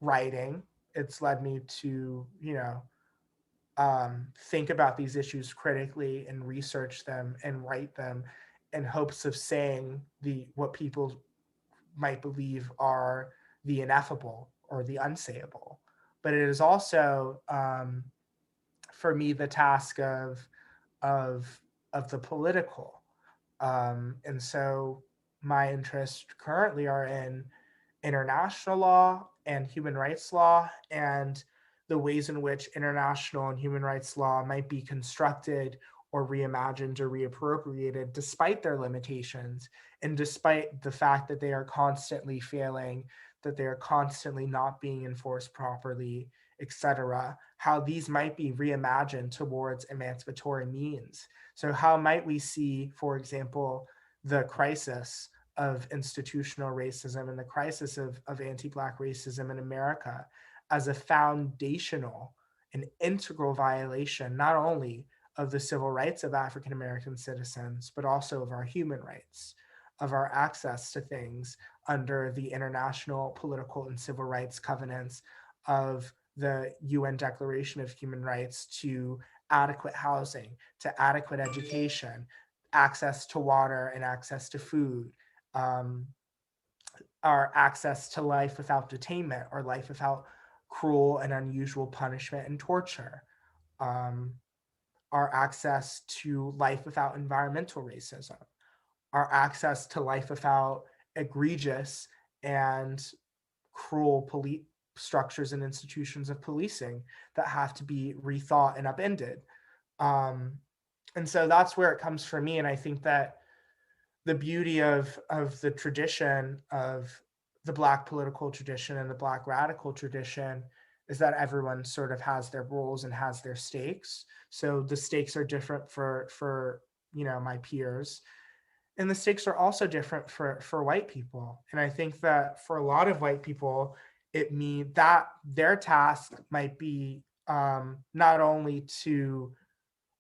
writing. It's led me to, you know, think about these issues critically and research them and write them in hopes of saying the what people might believe are the ineffable or the unsayable. But it is also for me the task of of the political, and so my interests currently are in international law and human rights law and the ways in which international and human rights law might be constructed or reimagined or reappropriated despite their limitations and despite the fact that they are constantly failing, that they are constantly not being enforced properly, etc., how these might be reimagined towards emancipatory means. So how might we see, for example, the crisis of institutional racism and the crisis of anti-Black racism in America as a foundational and integral violation, not only of the civil rights of African American citizens, but also of our human rights, of our access to things under the international political and civil rights covenants of the UN Declaration of Human Rights to adequate housing, to adequate education, access to water and access to food, um, our access to life without detainment or life without cruel and unusual punishment and torture, um, our access to life without environmental racism, our access to life without egregious and cruel police structures and institutions of policing that have to be rethought and upended. Um, and so that's where it comes for me. And I think that the beauty of the tradition of the Black political tradition and the Black radical tradition is that everyone sort of has their roles and has their stakes. So the stakes are different for you know my peers, and the stakes are also different for white people. And I think that for a lot of white people, it means that their task might be not only to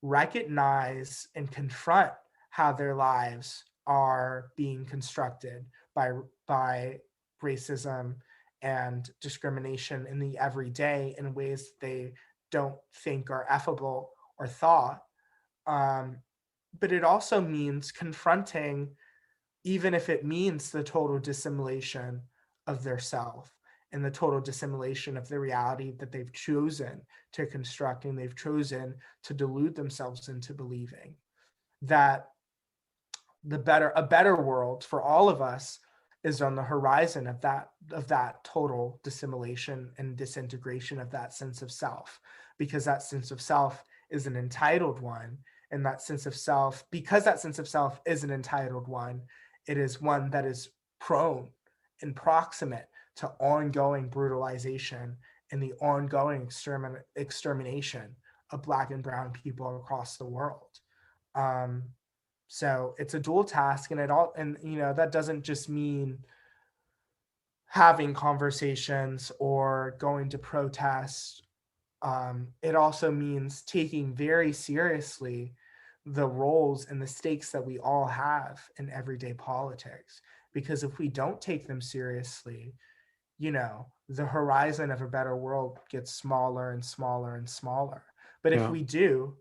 recognize and confront how their lives are being constructed by racism and discrimination in the everyday in ways they don't think are effable or thought. Um, but it also means confronting, even if it means the total dissimulation of their self and the total dissimulation of the reality that they've chosen to construct and they've chosen to delude themselves into believing that a better world for all of us is on the horizon of that total dissimulation and disintegration of that sense of self, because that sense of self is an entitled one, and that sense of self, because that sense of self is an entitled one, it is one that is prone and proximate to ongoing brutalization and the ongoing extermination of Black and brown people across the world. Um, So it's a dual task, and that doesn't just mean having conversations or going to protest. It also means taking very seriously the roles and the stakes that we all have in everyday politics. Because if we don't take them seriously, the horizon of a better world gets smaller and smaller and smaller. But if we do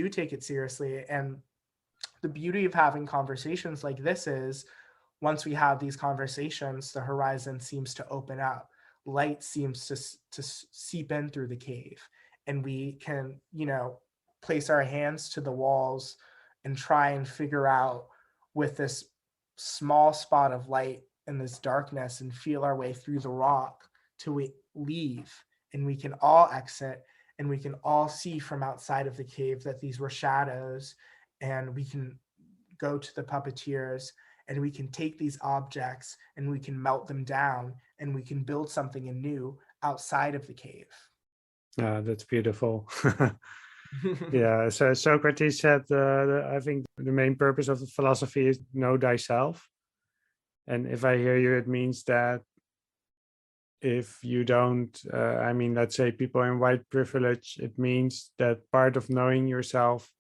take it seriously, and the beauty of having conversations like this is, once we have these conversations, the horizon seems to open up. Light seems to seep in through the cave, and we can, place our hands to the walls and try and figure out, with this small spot of light in this darkness, and feel our way through the rock till we leave, and we can all exit, and we can all see from outside of the cave that these were shadows, and we can go to the puppeteers, and we can take these objects and we can melt them down, and we can build something anew outside of the cave. Yeah, that's beautiful. Yeah, so Socrates said, I think the main purpose of the philosophy is know thyself. And if I hear you, it means that if you don't, let's say people in white privilege, it means that part of knowing yourself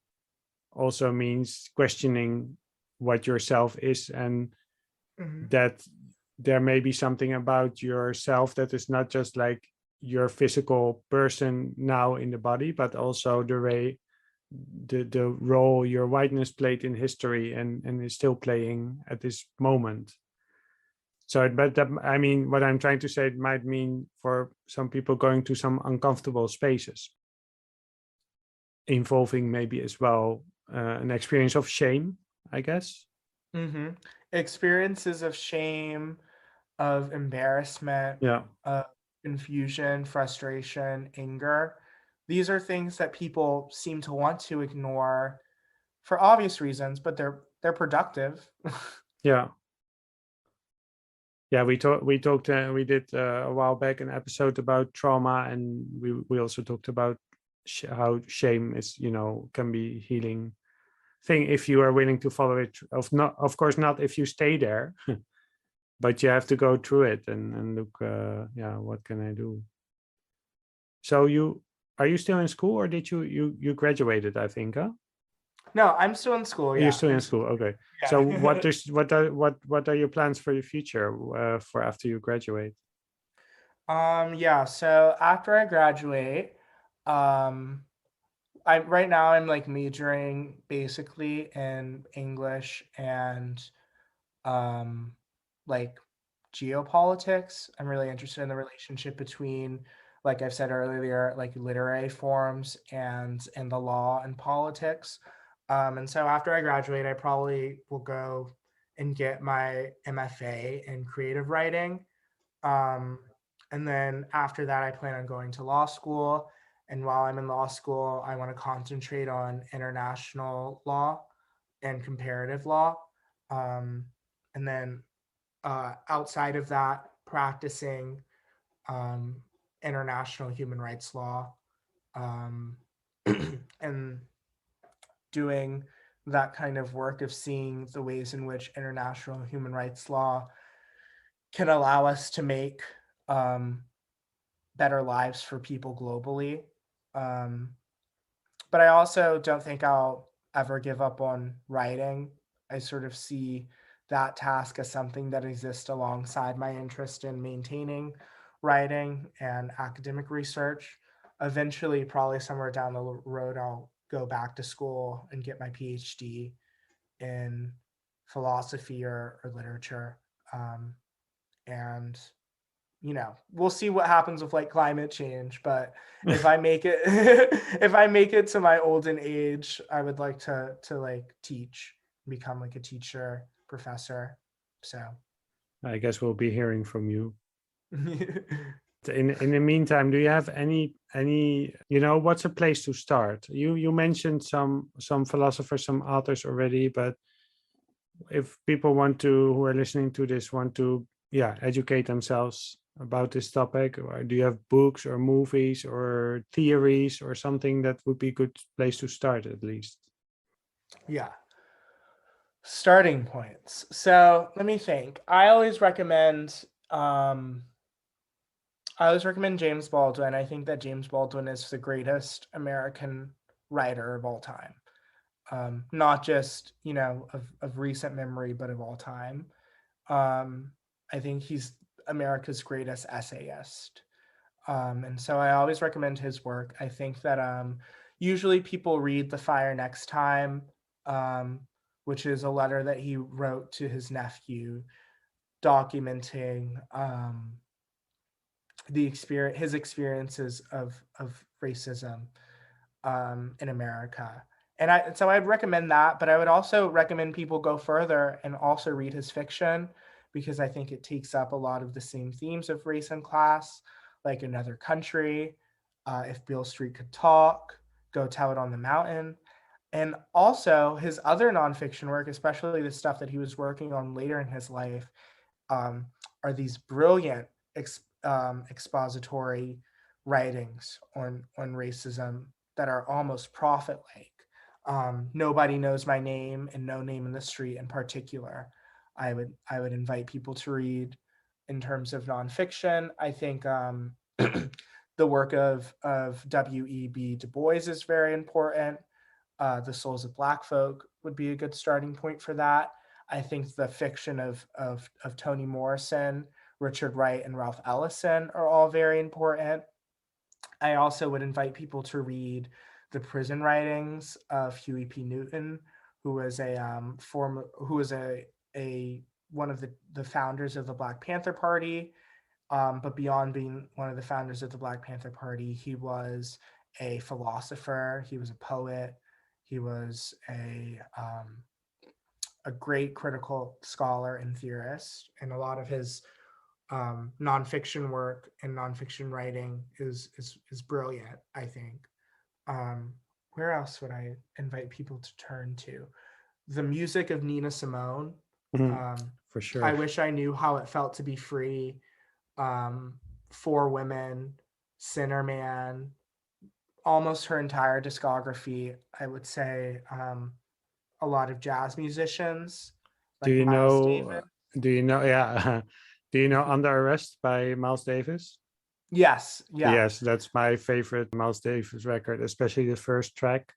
also means questioning what yourself is, and that there may be something about yourself that is not just like your physical person now in the body, but also the way the role your whiteness played in history and is still playing at this moment. So, but that, what I'm trying to say, it might mean for some people going to some uncomfortable spaces, involving maybe as well an experience of shame, I guess. Experiences of shame, of embarrassment, of confusion, frustration, anger. These are things that people seem to want to ignore for obvious reasons, but they're productive. We did a while back an episode about trauma, and we also talked about how shame is, can be healing thing if you are willing to follow it. Of course not if you stay there, but you have to go through it and look, what can I do? So are you still in school, or did you graduated, I think, huh? No, I'm still in school. Yeah. You're still in school. Okay. Yeah. So what are your plans for your future for after you graduate? So after I graduate, right now I'm like majoring basically in English and like geopolitics. I'm really interested in the relationship between, like I've said earlier, like literary forms and the law and politics. And so after I graduate, I probably will go and get my MFA in creative writing. And then after that, I plan on going to law school. And while I'm in law school, I want to concentrate on international law and comparative law. And then outside of that, practicing international human rights law, and doing that kind of work of seeing the ways in which international human rights law can allow us to make better lives for people globally. But I also don't think I'll ever give up on writing. I sort of see that task as something that exists alongside my interest in maintaining writing and academic research. Eventually, probably somewhere down the road, I'll go back to school and get my PhD in philosophy or literature. And we'll see what happens with like climate change, but if I make it if I make it to my olden age, I would like to like teach, become like a teacher, professor. So I guess we'll be hearing from you. In the meantime, do you have any what's a place to start? You mentioned some philosophers, some authors already, but if people who are listening to this want to educate themselves about this topic, or do you have books or movies or theories or something that would be a good place to start at least? Yeah. Starting points. So let me think. I always recommend James Baldwin. I think that James Baldwin is the greatest American writer of all time. Not just, of recent memory, but of all time. Um, I think he's America's greatest essayist. And so I always recommend his work. I think that usually people read The Fire Next Time, um, which is a letter that he wrote to his nephew documenting his experiences of racism in America. So I'd recommend that, but I would also recommend people go further and also read his fiction, because I think it takes up a lot of the same themes of race and class, like Another Country, If Beale Street Could Talk, Go Tell It on the Mountain. And also his other nonfiction work, especially the stuff that he was working on later in his life, um, are these brilliant expository writings on racism that are almost prophet-like. Nobody Knows My Name and No Name in the Street in particular, I would invite people to read. In terms of nonfiction, I think the work of W.E.B. Du Bois is very important. The Souls of Black Folk would be a good starting point for that. I think the fiction of Toni Morrison, Richard Wright, and Ralph Ellison are all very important. I also would invite people to read the prison writings of Huey P. Newton, who was a one of the founders of the Black Panther Party. But beyond being one of the founders of the Black Panther Party, he was a philosopher. He was a poet. He was a great critical scholar and theorist, and a lot of his nonfiction work and nonfiction writing is brilliant, I think. Where else would I invite people to turn to? The music of Nina Simone. Mhm, Um, for I sure. Wish I Knew How It Felt to Be Free. um, Four Women, Sinner Man, almost her entire discography. I would say a lot of jazz musicians Do like you Miles know? Davis. Do you know? Yeah. Do you know Under Arrest by Miles Davis? Yes, yeah. Yes, that's my favorite Miles Davis record, especially the first track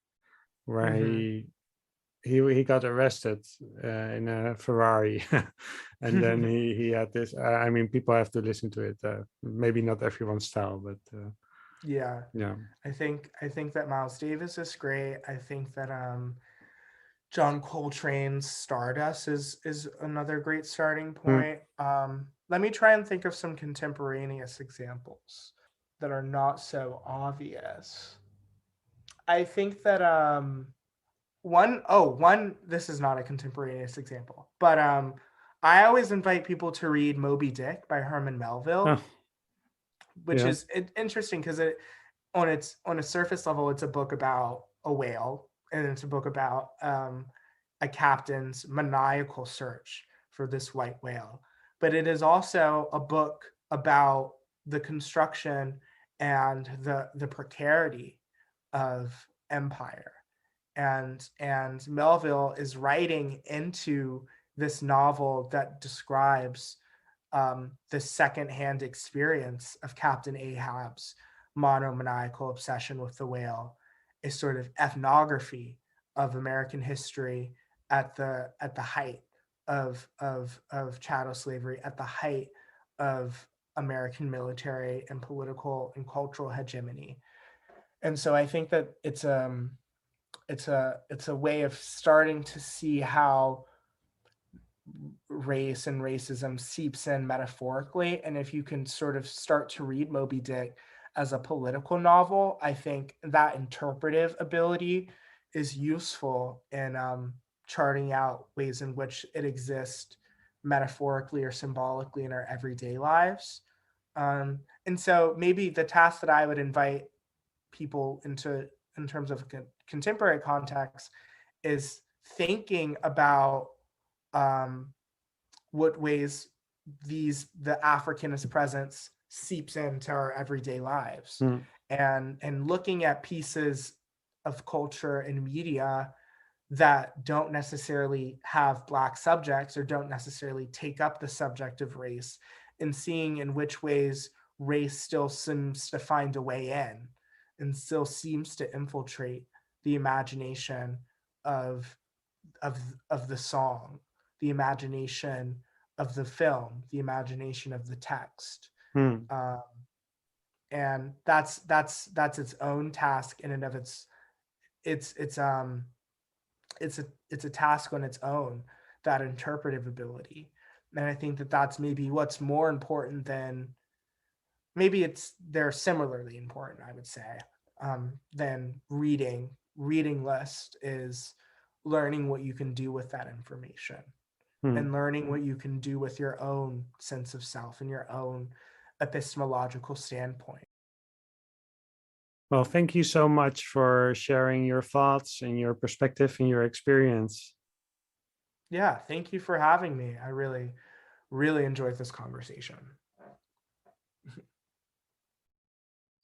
where Hmm. he got arrested in a Ferrari, and then he had this. I mean, people have to listen to it. Maybe not everyone's style, but Yeah, yeah. I think that Miles Davis is great. I think that John Coltrane's Stardust is another great starting Mm, point. Let me try and think of some contemporaneous examples that are not so obvious. I think that one this is not a contemporaneous example, but I always invite people to read Moby Dick by Herman Melville, oh, which yeah. is interesting because it on a surface level, it's a book about a whale, and it's a book about a captain's maniacal search for this white whale. But it is also a book about the construction and the precarity of empire. And Melville is writing into this novel that describes the secondhand experience of Captain Ahab's monomaniacal obsession with the whale, a sort of ethnography of American history at the height of chattel slavery, at the height of American military and political and cultural hegemony. And so I think that it's a way of starting to see how race and racism seeps in metaphorically. And if you can sort of start to read Moby Dick as a political novel, I think that interpretive ability is useful in charting out ways in which it exists metaphorically or symbolically in our everyday lives. And so maybe the task that I would invite people into in terms of a contemporary context is thinking about um, what ways the Africanist presence seeps into our everyday lives, Mm, and looking at pieces of culture and media that don't necessarily have Black subjects or don't necessarily take up the subject of race, and seeing in which ways race still seems to find a way in and still seems to infiltrate the imagination of the song, the imagination of the film, the imagination of the text. And that's its own task in and of it's a task on its own, that interpretive ability. And I think that that's maybe what's more important than, they're similarly important, I would say, than reading. Reading list is learning what you can do with that information and learning what you can do with your own sense of self and your own epistemological standpoint. Well, thank you so much for sharing your thoughts and your perspective and your experience. Yeah, thank you for having me. I really, really enjoyed this conversation.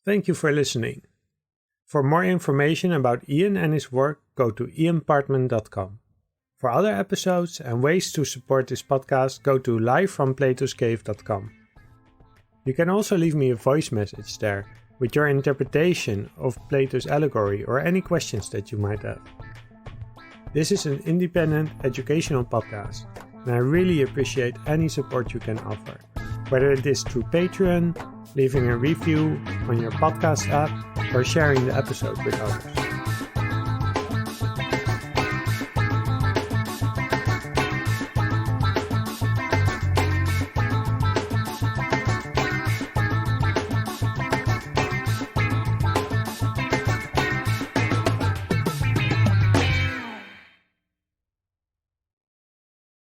Thank you for listening. For more information about Ian and his work, go to ianpartman.com. For other episodes and ways to support this podcast, go to livefromplatoscave.com. You can also leave me a voice message there with your interpretation of Plato's allegory or any questions that you might have. This is an independent educational podcast, and I really appreciate any support you can offer, whether it is through Patreon, leaving a review on your podcast app, or sharing the episode with others.